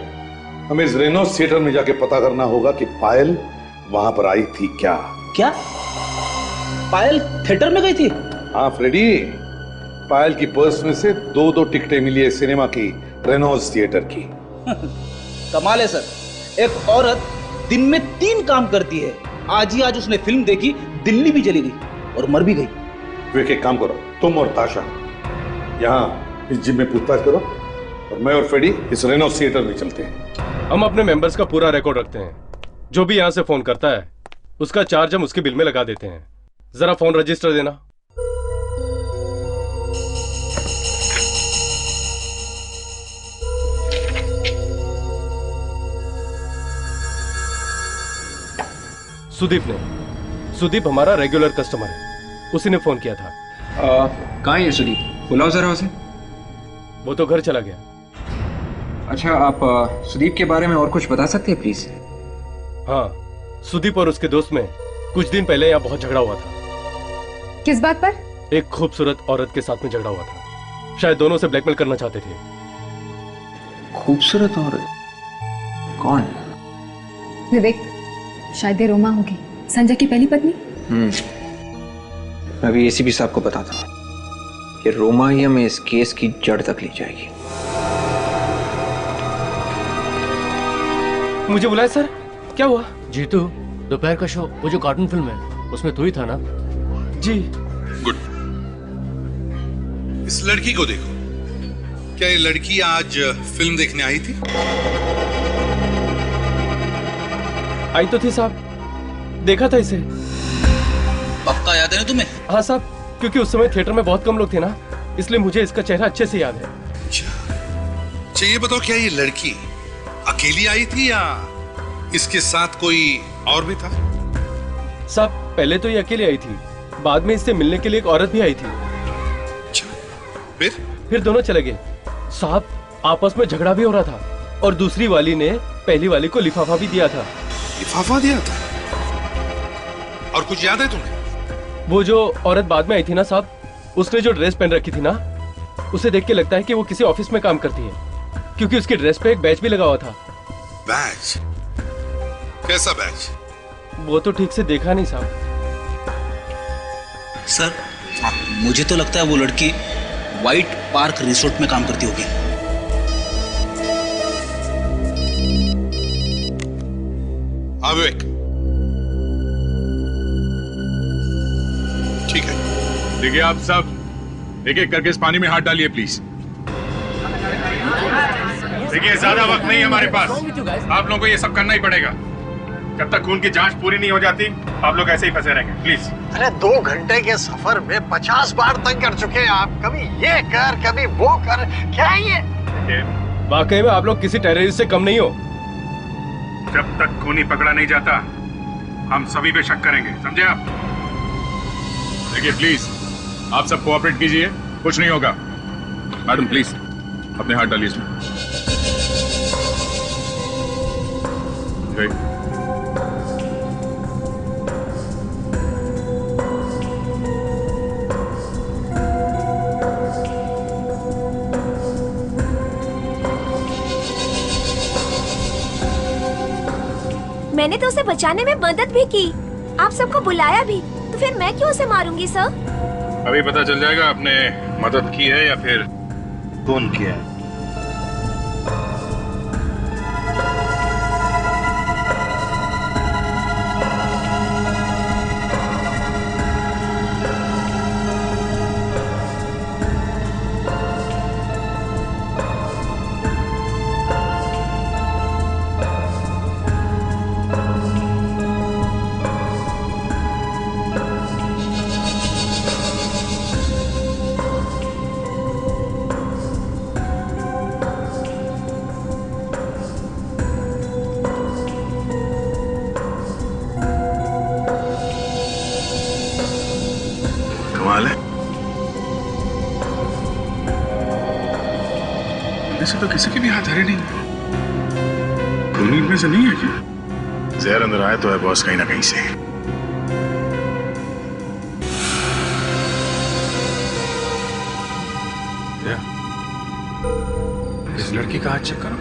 हमें इस रेनॉल्ड्स थिएटर में जाके पता करना होगा कि पायल वहां पर आई थी क्या। क्या पायल थिएटर में गई थी? हाँ फ्रेडी, पायल की पर्स में से 2 टिकटें मिली है सिनेमा की, रेनॉल्ड्स थिएटर की। कमाल है सर, एक औरत दिन में 3 काम करती है। आज ही आज उसने फिल्म देखी, दिल्ली भी चली गई और मर भी गई। वे एक काम करो, तुम और ताशा यहाँ इस जिम में पूछताछ करो और मैं और फ्रेडी इस रेनॉल्ड्स थिएटर में चलते हैं। हम अपने मेंबर्स का पूरा रिकॉर्ड रखते हैं। जो भी यहाँ से फोन करता है उसका चार्ज हम उसके बिल में लगा देते हैं। जरा फोन रजिस्टर देना। सुदीप ने। सुदीप हमारा रेगुलर कस्टमर है, उसी ने फोन किया था। कहाँ है ये सुदीप? बुलाओ जरा उसे। वो तो घर चला गया। अच्छा, आप सुदीप के बारे में और कुछ बता सकते हैं प्लीज? हाँ, सुदीप और उसके दोस्त में कुछ दिन पहले यहाँ बहुत झगड़ा हुआ था। किस बात पर? एक खूबसूरत औरत के साथ में झगड़ा हुआ था। शायद दोनों से ब्लैकमेल करना चाहते थे। खूबसूरत औरत? कौन? विवेक, शायद ये रोमा होगी, संजय की पहली पत्नी। मैं भी एसीपी साहब को बताता हूँ कि रोमा ही हमें इस केस की जड़ तक ले जाएगी। मुझे बुलाया सर? क्या हुआ? जीतू, दोपहर का शो, वो जो कार्टून फिल्म है उसमें तू ही था ना? जी। गुड। इस लड़की को देखो, क्या ये लड़की आज फिल्म देखने आई थी? आई तो थी साहब, देखा था इसे। पक्का याद है ना तुम्हें? हाँ साहब, क्योंकि उस समय थिएटर में बहुत कम लोग थे ना, इसलिए मुझे इसका चेहरा अच्छे से याद है। अच्छा, ये बताओ क्या ये लड़की अकेली आई थी या इसके साथ कोई और भी था? साहब, पहले तो ये अकेली आई थी, बाद में इससे मिलने के लिए एक औरत भी आई थी। अच्छा, फिर दोनों चले गए। साहब, आपस में झगड़ा भी हो रहा था और दूसरी वाली ने पहली वाली को लिफाफा भी दिया था। लिफाफा दिया था? और कुछ याद है तुम्हें? वो जो औरत बाद में आई थी ना साहब, उसने जो ड्रेस पहन रखी थी ना, उसे देख के लगता है कि वो किसी ऑफिस में काम करती है, क्योंकि उसकी ड्रेस पे एक बैच भी लगा हुआ था। बैच? कैसा बैच? वो तो ठीक से देखा नहीं साहब। सर, मुझे तो लगता है वो लड़की व्हाइट पार्क रिसोर्ट में काम करती होगी। विवेक, ठीक है। देखिए आप सब एक एक करके इस पानी में हाथ डालिए प्लीज। देखिए ज्यादा वक्त नहीं है हमारे पास, आप लोगों को ये सब करना ही पड़ेगा। जब तक खून की जांच पूरी नहीं हो जाती आप लोग ऐसे ही फंसे रहेंगे, प्लीज। अरे 2 घंटे के सफर में 50 बार तंग कर चुके हैं आप। कभी ये कर, कभी वो कर, क्या है ये? वाकई में आप लोग किसी टेररिस्ट से कम नहीं हो। जब तक खूनी पकड़ा नहीं जाता हम सभी पे शक करेंगे, समझे आप? देखिए प्लीज आप सब कोऑपरेट कीजिए, कुछ नहीं होगा। मैडम प्लीज अपने हाथ डालिए इसमें। मैंने तो उसे बचाने में मदद भी की, आप सबको बुलाया भी, तो फिर मैं क्यों उसे मारूंगी सर? अभी पता चल जाएगा आपने मदद की है या फिर खून किया है। तो किसी के भी हाथ हरे नहीं, खूनी इनमें से नहीं है क्या? जहर अंदर आया तो है बॉस कहीं ना कहीं से। इस लड़की का हाथ चेक करो।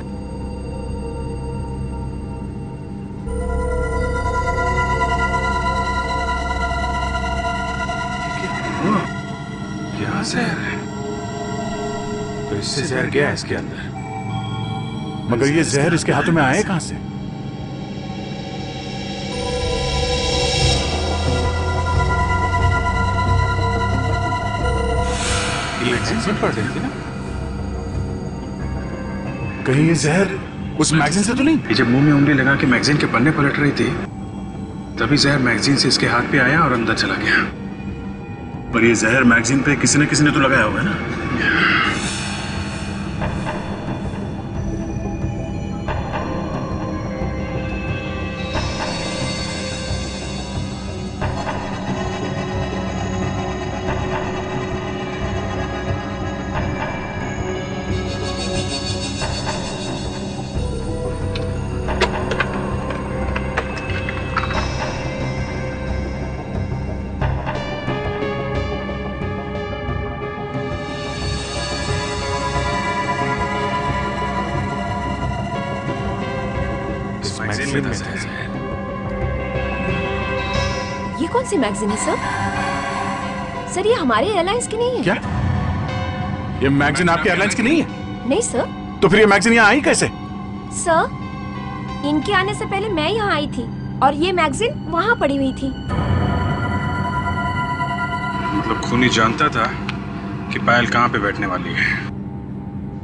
क्या जहर है? तो इससे जहर गया है इसके अंदर, मगर ये जहर इसके हाथों में आए कहां से? मैगजीन पढ़ रही थी ना, कहीं ये जहर उस मैगजीन से तो नहीं? ये जब मुंह में उंगली लगा के मैगजीन के पन्ने पलट रही थी, तभी जहर मैगजीन से इसके हाथ पे आया और अंदर चला गया। पर ये जहर मैगजीन पे किसी ने तो लगाया होगा ना। मैगजीन में था सर। ये कौन सी मैगजीन है सर? सर ये हमारे एयरलाइंस की नहीं है। क्या? ये मैगजीन आपके एयरलाइंस की नहीं है? नहीं सर। तो फिर ये मैगजीन यहाँ आई कैसे? सर इनके आने से पहले मैं यहाँ आई थी और ये मैगजीन वहाँ पड़ी हुई थी। मतलब खूनी जानता था कि पायल कहाँ पे बैठने वाली है,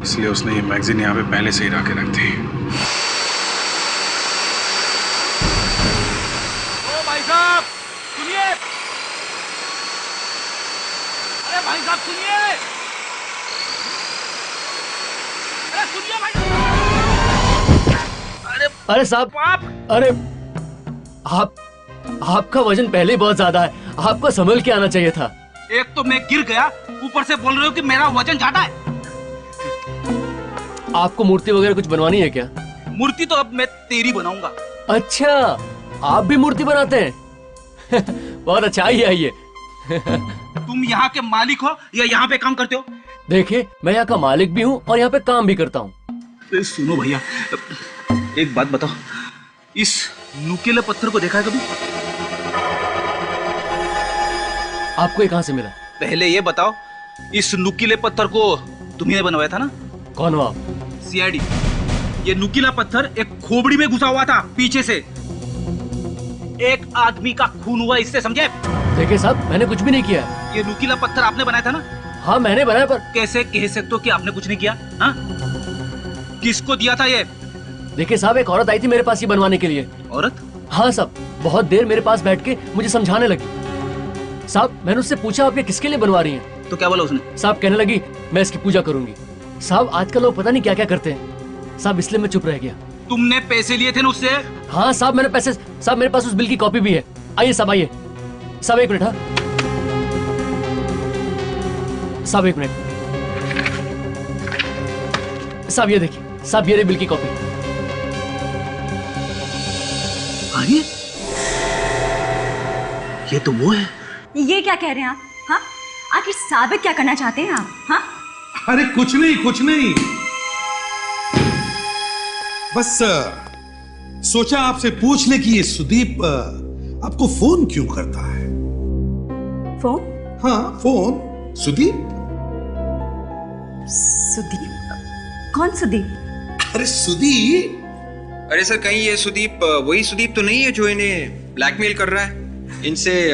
इसलिए उसने ये मैगजीन यहाँ पे पहले से ही ला के रख दी। ओ भाई साहब सुनिए, अरे भाई साहब सुनिए, अरे सुनिए भाई। अरे साहब, अरे आपका वजन पहले ही बहुत ज्यादा है, आपको संभल के आना चाहिए था। एक तो मैं गिर गया, ऊपर से बोल रहे हो कि मेरा वजन ज्यादा है। आपको मूर्ति वगैरह कुछ बनवानी है क्या? मूर्ति तो अब मैं तेरी बनाऊंगा। अच्छा, आप भी मूर्ति बनाते हैं? बहुत अच्छा, आइए। तुम यहाँ के मालिक हो या यहाँ पे काम करते हो? देखिए, मैं यहाँ का मालिक भी हूँ और यहाँ पे काम भी करता हूँ। सुनो भैया, एक बात बताओ, इस नुकीले पत्थर को देखा है कभी? आपको ये कहाँ से मिला? पहले ये बताओ, इस नुकीले पत्थर को तुम्ही ने बनवाया था ना? कौन हो आप? सीआईडी। ये नुकीला पत्थर एक खोपड़ी में घुसा हुआ था पीछे से, एक आदमी का खून हुआ इससे, समझे? देखिए साहब, मैंने कुछ भी नहीं किया। ये नुकीला पत्थर आपने बनाया था ना? हाँ मैंने बनाया, पर कैसे कह सकते हो कि आपने कुछ नहीं किया? हाँ? किसको दिया था ये? देखिए साहब, एक औरत आई थी मेरे पास ये बनवाने के लिए। औरत? हाँ साहब, बहुत देर मेरे पास बैठ के मुझे समझाने लगी। साहब मैंने उससे पूछा आप ये किसके लिए बनवा रही हैं? तो क्या बोला उसने? साहब कहने लगी मैं इसकी पूजा करूंगी। साहब आजकल लोग पता नहीं क्या क्या करते हैं साहब, इसलिए मैं चुप रह गया। तुमने पैसे लिए थे ना उससे? हाँ साहब मैंने पैसे, साहब मेरे पास उस बिल की कॉपी भी है। आइए साहब, आइए साहब, एक मिनट। हाँ साहब एक मिनट, साहब ये देखिए साहब, ये रही बिल की कॉपी। अरे ये तो वो है। ये क्या कह रहे हैं आप? हाँ, आखिर साबित क्या करना चाहते हैं आप? हाँ? अरे कुछ नहीं, बस सोचा आपसे पूछ ले कि ये सुदीप आपको फोन क्यों करता है? फोन? हाँ फोन। सुदीप? सुदीप? कौन सुदीप? अरे सुदीप। अरे सर, कहीं ये सुदीप वही सुदीप तो नहीं है जो इन्हें ब्लैकमेल कर रहा है, इनसे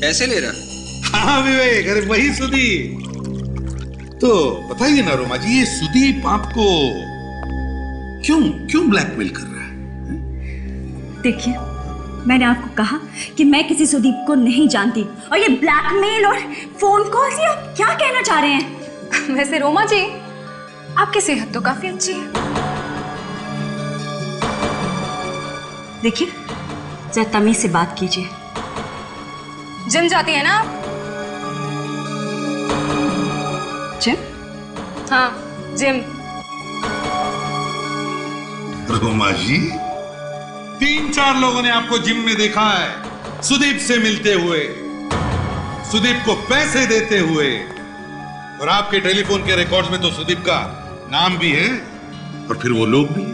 पैसे ले रहा है? हाँ विवेक, अरे वही सुदीप। तो बताइए ना रोमा जी, ये सुदीप आपको क्यों ब्लैकमेल कर रहा है? देखिए, मैंने आपको कहा कि मैं किसी सुदीप को नहीं जानती, और ये ब्लैकमेल और फोन कॉल से आप क्या कहना चाह रहे हैं? वैसे रोमा जी, आपकी सेहत तो काफी अच्छी है। देखिए, जरा तमीज से बात कीजिए। जिम जाती है ना आप? जिम? हाँ जिम। रोमा जी, 3-4 लोगों ने आपको जिम में देखा है, सुदीप से मिलते हुए, सुदीप को पैसे देते हुए, और आपके टेलीफोन के रिकॉर्ड्स में तो सुदीप का नाम भी है और फिर वो लोग भी।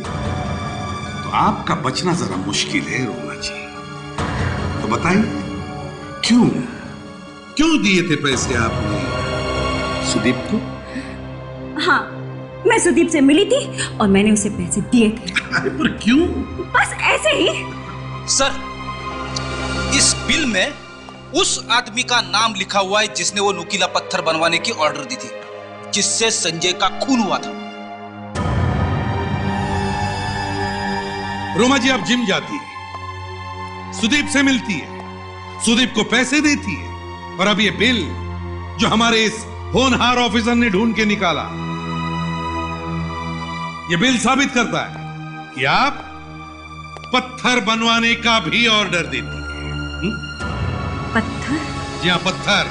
तो आपका बचना जरा मुश्किल है रोमा जी। तो बताइए, क्यों दिए थे पैसे आपने सुदीप को? हाँ, मैं सुदीप से मिली थी और मैंने उसे पैसे दिए थे। अरे पर क्यों? बस ऐसे ही। सर, इस बिल में उस आदमी का नाम लिखा हुआ है जिसने वो नुकीला पत्थर बनवाने की ऑर्डर दी थी, जिससे संजय का खून हुआ था। रोमा जी, आप जिम जाती है, सुदीप से मिलती है, सुदीप को पैसे देती है, और अब ये बिल जो हमारे इस होनहार ऑफिसर ने ढूंढ के निकाला, ये बिल साबित करता है कि आप पत्थर बनवाने का भी ऑर्डर देती है। पत्थर? जी हाँ, पत्थर,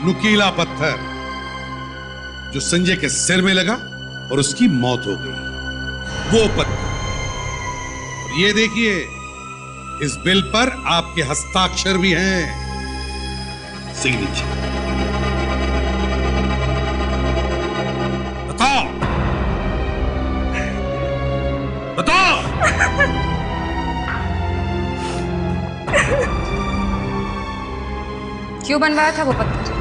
नुकीला पत्थर जो संजय के सिर में लगा और उसकी मौत हो गई, वो पत्थर। और ये देखिए, इस बिल पर आपके हस्ताक्षर भी हैं, सिग्नेचर। बताओ। क्यों बनवाया था वो पत्थर?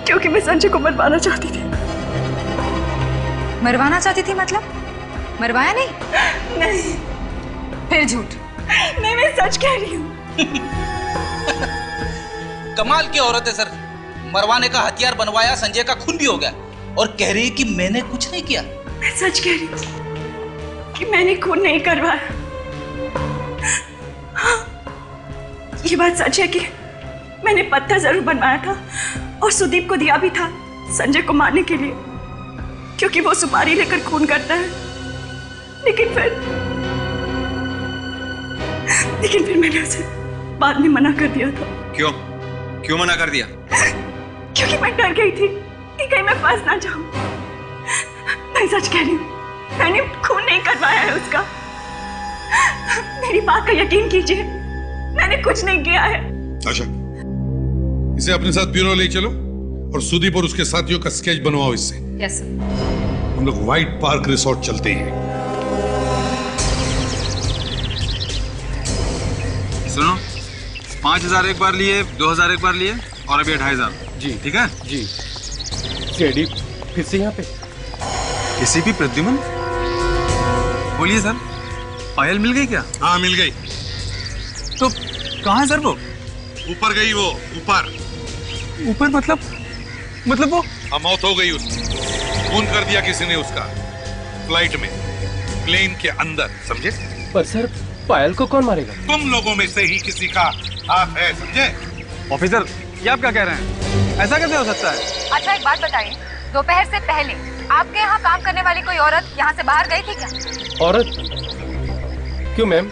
क्योंकि मैं संजय को मरवाना चाहती थी। मरवाना चाहती थी मतलब? मरवाया नहीं? नहीं। फिर झूठ। नहीं, मैं सच कह रही हूँ। कमाल की औरत है सर, मरवाने का हथियार बनवाया, संजय का खून भी हो गया और कह रही है कि मैंने कुछ नहीं किया। मैं सच कह रही हूँ कि मैंने खून नहीं करवाया। हाँ, ये बात सच है कि मैंने पत्थर जरूर बनवाया था और सुदीप को दिया भी था संजय को मारने के लिए, क्योंकि वो सुपारी लेकर खून करता है। लेकिन फिर मैंने उसे बाद में मना कर दिया था। क्यों मना कर दिया? क्योंकि मैं डर गई थी कि कहीं मैं फंस ना जाऊं। मैं सच कह रही हूँ, मैंने खून नहीं करवाया है उसका। मेरी बात का यकीन कीजिए, मैंने कुछ नहीं किया है। अच्छा, इसे अपने साथ ब्यूरो ले चलो और सुदीप और उसके साथियों का स्केच बनवाओ इससे। Yes sir. हम लोग व्हाइट पार्क रिसोर्ट चलते हैं। सुनो, 5000 एक बार लिए, 2000 एक बार लिए और अभी 2500। जी ठीक है जी। सीआईडी फिर से यहाँ पे? एसीपी प्रद्युमन बोलिए सर, पायल मिल गई क्या? हाँ मिल गई। तो कहाँ है सर वो? ऊपर गई वो, ऊपर मतलब वो मौत हो गई उसकी। खून कर दिया किसी ने उसका, फ्लाइट में, प्लेन के अंदर, समझे? पर सर पायल को कौन मारेगा? तुम लोगों में से ही किसी का हाथ है, समझे? ऑफिसर, ये आप क्या कह रहे हैं? ऐसा कैसे हो सकता है? अच्छा एक बात बताइए, दोपहर से पहले आपके यहाँ काम करने वाली कोई औरत यहाँ से बाहर गई थी क्या? औरत? क्यों मैम?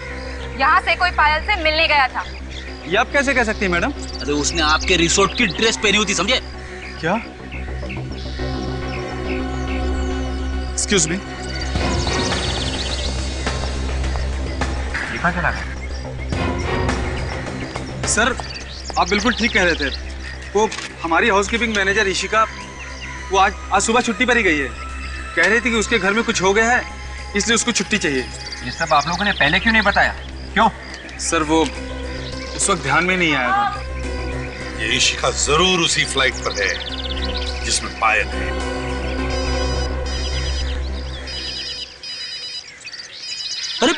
यहाँ से कोई पायल से मिलने गया था। ये आप कैसे कह सकती हैं मैडम? अरे उसने आपके रिसोर्ट की ड्रेस पहनी हुई थी, समझे? क्या? एक्सक्यूज मी, सर आप बिल्कुल ठीक कह रहे थे। वो हमारी हाउसकीपिंग मैनेजर ईशिका, वो आज सुबह छुट्टी पर ही गई है। कह रही थी कि उसके घर में कुछ हो गया है, इसलिए उसको छुट्टी चाहिए। ये सब आप लोगों ने पहले क्यों नहीं बताया? क्यों? सर वो उस वक्त ध्यान में नहीं आया था। ये ईशिका जरूर उसी फ्लाइट पर है जिसमें पायल है। अरे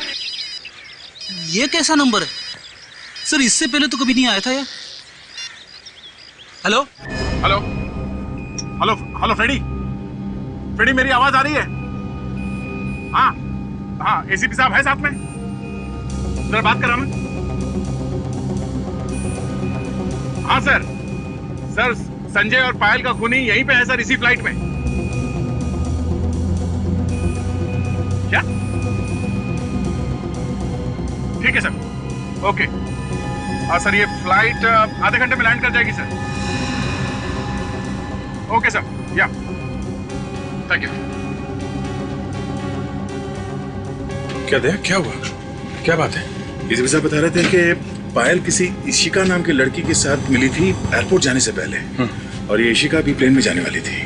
ये कैसा नंबर है सर? इससे पहले तो कभी नहीं आया था यार। Hello hello hello hello Freddy, मेरी आवाज आ रही है? हाँ हाँ, एसीपी साहब है साथ में, जरा बात करा मैं। हाँ सर, संजय और पायल का खूनी यहीं पे है सर, इसी फ्लाइट में। क्या? ठीक है सर, ओके। हाँ सर, ये फ्लाइट आधे घंटे में लैंड कर जाएगी सर। ओके सर, या थैंक यू। क्या दया, क्या हुआ? क्या बात है? एसीपी साहब बता रहे थे कि पायल किसी ईशिका नाम की लड़की के साथ मिली थी एयरपोर्ट जाने से पहले। और ये ईशिका भी प्लेन में जाने वाली थी।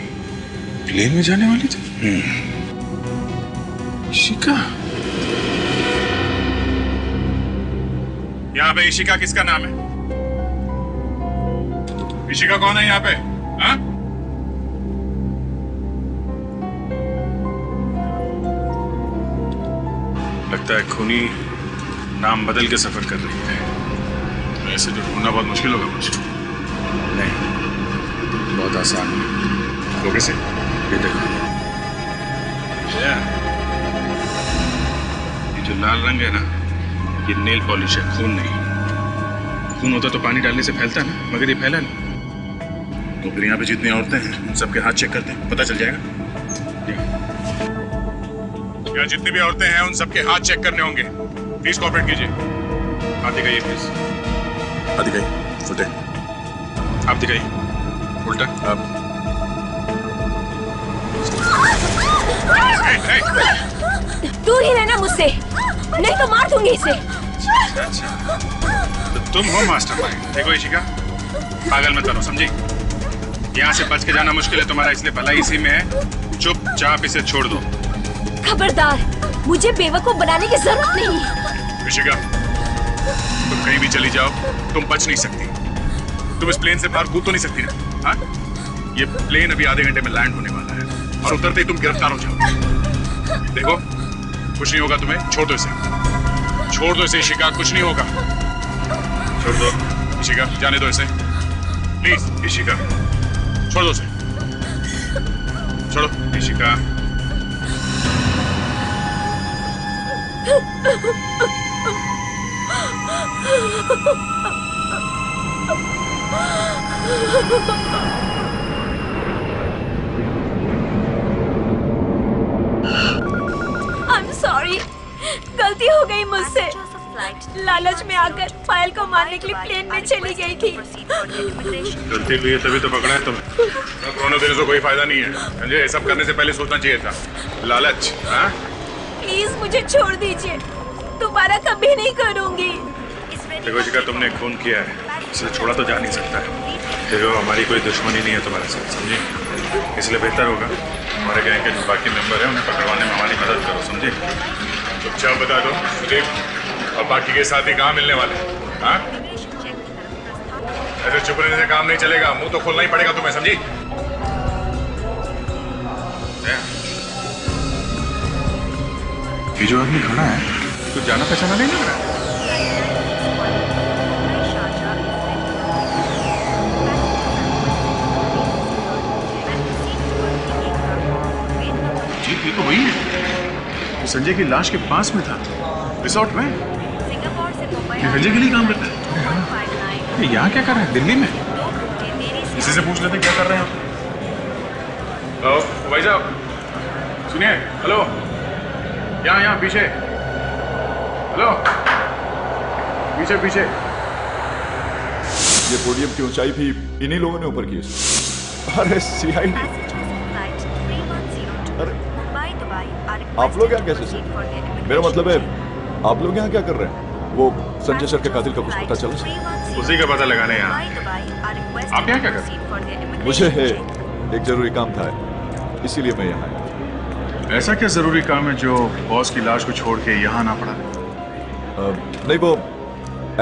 प्लेन में जाने वाली थी? ईशिका? यहाँ पे ईशिका किसका नाम है? ईशिका कौन है यहाँ पे? हाँ? लगता है खूनी नाम बदल के सफर कर रही है। ऐसे तो ढूंढना बहुत मुश्किल होगा मुझे। नहीं, बहुत आसान है। वो कैसे? ये देखो, ये जो लाल रंग है ना, ये नेल पॉलिश है, खून नहीं। खून होता तो पानी डालने से फैलता ना, मगर ये फैला नहीं। तो फिर यहाँ पे जितनी औरतें हैं उन सबके हाथ चेक करते हैं, पता चल जाएगा। यहाँ जितनी भी औरतें हैं उन सबके हाथ चेक करने होंगे। प्लीज कोऑपरेट कीजिए। हाथ दिखाइए प्लीज। हाथ दिखाइए, उल्टे। आप दिखाइए, उल्टा। आप दूर ही रहना मुझसे, नहीं तो मार दूंगी इसे। अच्छा, तो तुम हो मास्टरमाइंड। देखो ईशिका, पागल मत बनो, समझी? यहाँ से बच के जाना मुश्किल है तुम्हारा, इसलिए भलाई इसी में है। चुपचाप इसे छोड़ दो। खबरदार, मुझे बेवकूफ बनाने की जरूरत नहीं। ऋषिका, तुम कहीं भी चली जाओ, तुम बच नहीं सकती। तुम इस प्लेन से बाहर कूद तो नहीं सकती ना? हाँ? ये प्लेन अभी आधे घंटे में लैंड होने वाला है और उतरते ही तुम गिरफ्तार हो जाओ। देखो, कुछ नहीं होगा तुम्हें, छोड़ दो इसे, छोड़ दो इसे ऋषिका, कुछ नहीं होगा, छोड़ दो ऋषिका, जाने दो इसे प्लीज। ऋषिका, छोड़ दो इसे, छोड़ो ऋषिका। I'm sorry, गलती हो गई मुझसे। लालच में आकर फाइल को मारने के लिए प्लेन में चली गई थी। गलती हुई है तभी तो पकड़ा है तुम्हें। दोनों देने से कोई फायदा नहीं है, मुझे ये सब करने से पहले सोचना चाहिए था। लालच। हाँ? प्लीज मुझे छोड़ दीजिए, दोबारा कभी नहीं करूंगी। देखो जिका, तुमने खून किया है, इसलिए छोड़ा तो जा नहीं सकता है। देखो, हमारी कोई दुश्मनी नहीं है तुम्हारे साथ, समझे? इसलिए बेहतर होगा हमारे गैंग के जो बाकी मेंबर हैं उन्हें पकड़वाने में हमारी मदद करो, समझे? चुपचाप बता दो सुदीप और बाकी के साथी कहाँ मिलने वाले हैं? हाँ? ऐसे चुप रहने से काम नहीं चलेगा, मुंह तो खोलना ही पड़ेगा तुम्हें, समझी? ये जो आदमी खड़ा है, कुछ जाना पहचाना नहीं लग रहा है। जी, ये तो वही है, तो संजय की लाश के पास में था, रिसोर्ट में। ये संजय के लिए काम करता है। ये यहाँ क्या कर रहे हैं, दिल्ली में? इसी से पूछ लेते क्या कर रहे हैं आप। भाई साहब सुनिए, हेलो, यहाँ पीछे, हेलो, पीछे पीछे। ये पोडियम की ऊंचाई भी इन्हीं लोगों ने ऊपर की है। अरे सीआईडी, अरे आप लोग यहाँ कैसे सर? मेरा मतलब है, आप लोग यहाँ क्या कर रहे हैं? वो संजय सर के कातिल का कुछ पता चला सर? उसी का पता लगाने यहाँ। आप यहाँ क्या कर रहे हैं? मुझे एक जरूरी काम था, इसीलिए मैं यहाँ आया। ऐसा क्या जरूरी काम है जो बॉस की लाश को छोड़ के यहाँ आना पड़ा? नहीं, वो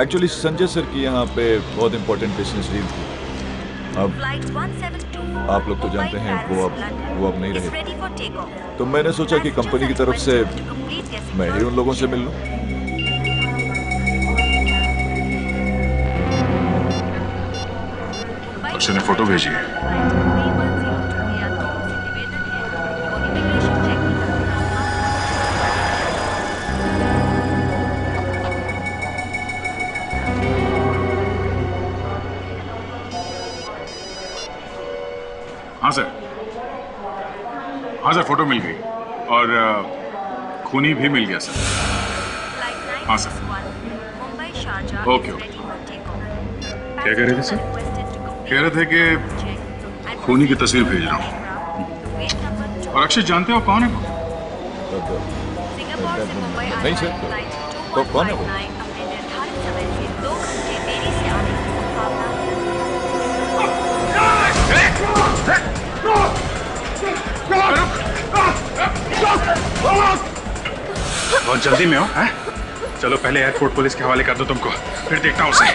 एक्चुअली संजय सर की यहाँ पे बहुत इंपॉर्टेंट बिजनेस डील थी। अब आप लोग तो जानते हैं वो अब नहीं रहे, तो मैंने सोचा कि कंपनी की तरफ से मैं ही उन लोगों से मिल लूं। उसने फोटो भेजी है। हाँ सर, फोटो मिल गई और खूनी भी मिल गया सर। हाँ सर, ओके ओके। क्या कह रहे थे सर? कह रहे थे कि खूनी की तस्वीर भेज रहा हूँ। और अक्षय जानते हो कौन है वो? नहीं सर, तो कौन है वो? बहुत जल्दी में हो, हैं? चलो पहले एयरपोर्ट पुलिस के हवाले कर दो तुमको, फिर देखता हूँ उसे।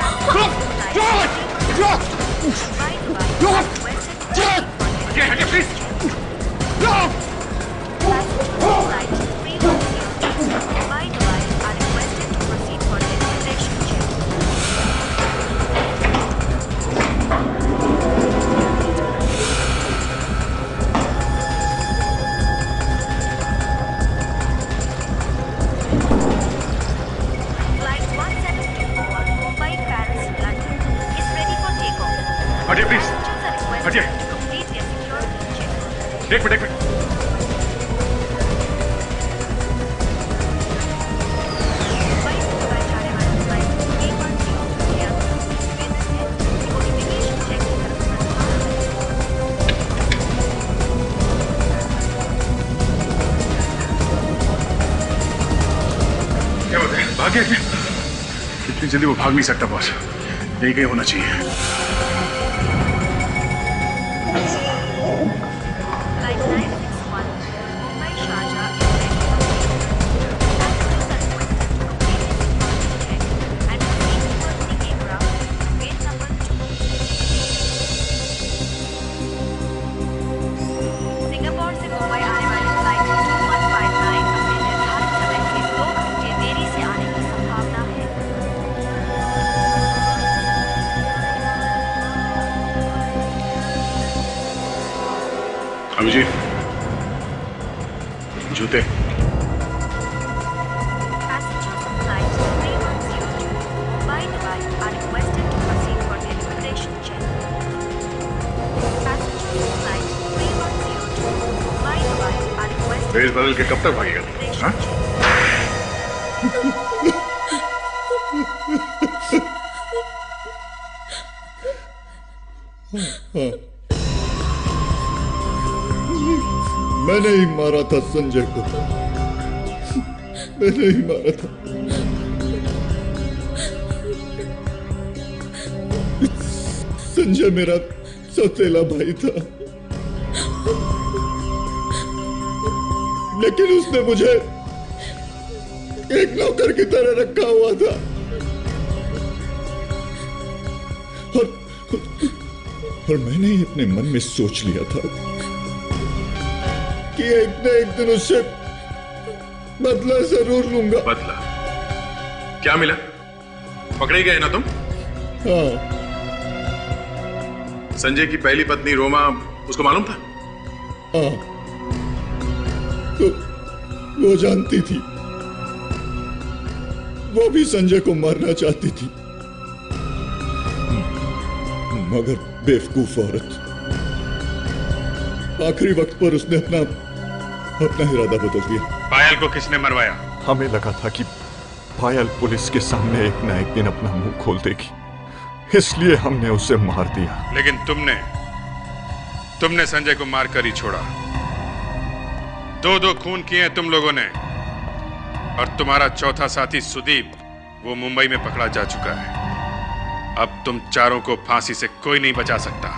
हटिए प्लीज। एक मिनट क्या होता है? भाग गया क्या? इतनी जल्दी वो भाग नहीं सकता बॉस, यही कहीं होना चाहिए। अभिजीत, जूते। भेष बदल के कब तक भागेगा? हाँ? मैंने ही मारा था संजय को, मैंने ही मारा था। संजय मेरा सौतेला भाई था, लेकिन उसने मुझे एक नौकर की तरह रखा हुआ था। और मैंने ही अपने मन में सोच लिया था कि एक न एक दिन उससे बदला जरूर लूंगा। बदला? क्या मिला? पकड़े गए ना तुम? हाँ। संजय की पहली पत्नी रोमा, उसको मालूम था? हाँ, तो वो जानती थी, वो भी संजय को मारना चाहती थी, मगर बेवकूफ औरत, आखिरी वक्त पर उसने अपना इरादा बदल दिया। पायल को किसने मरवाया? हमें लगा था कि पायल पुलिस के सामने एक न एक दिन अपना मुंह खोल देगी, इसलिए हमने उसे मार दिया। लेकिन तुमने संजय को मारकर ही छोड़ा। दो खून किए तुम लोगों ने, और तुम्हारा चौथा साथी सुदीप, वो मुंबई में पकड़ा जा चुका है। अब तुम चारों को फांसी से कोई नहीं बचा सकता।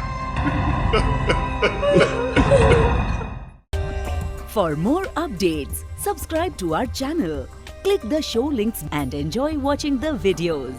For more updates, subscribe to our channel, click the show links and enjoy watching the videos.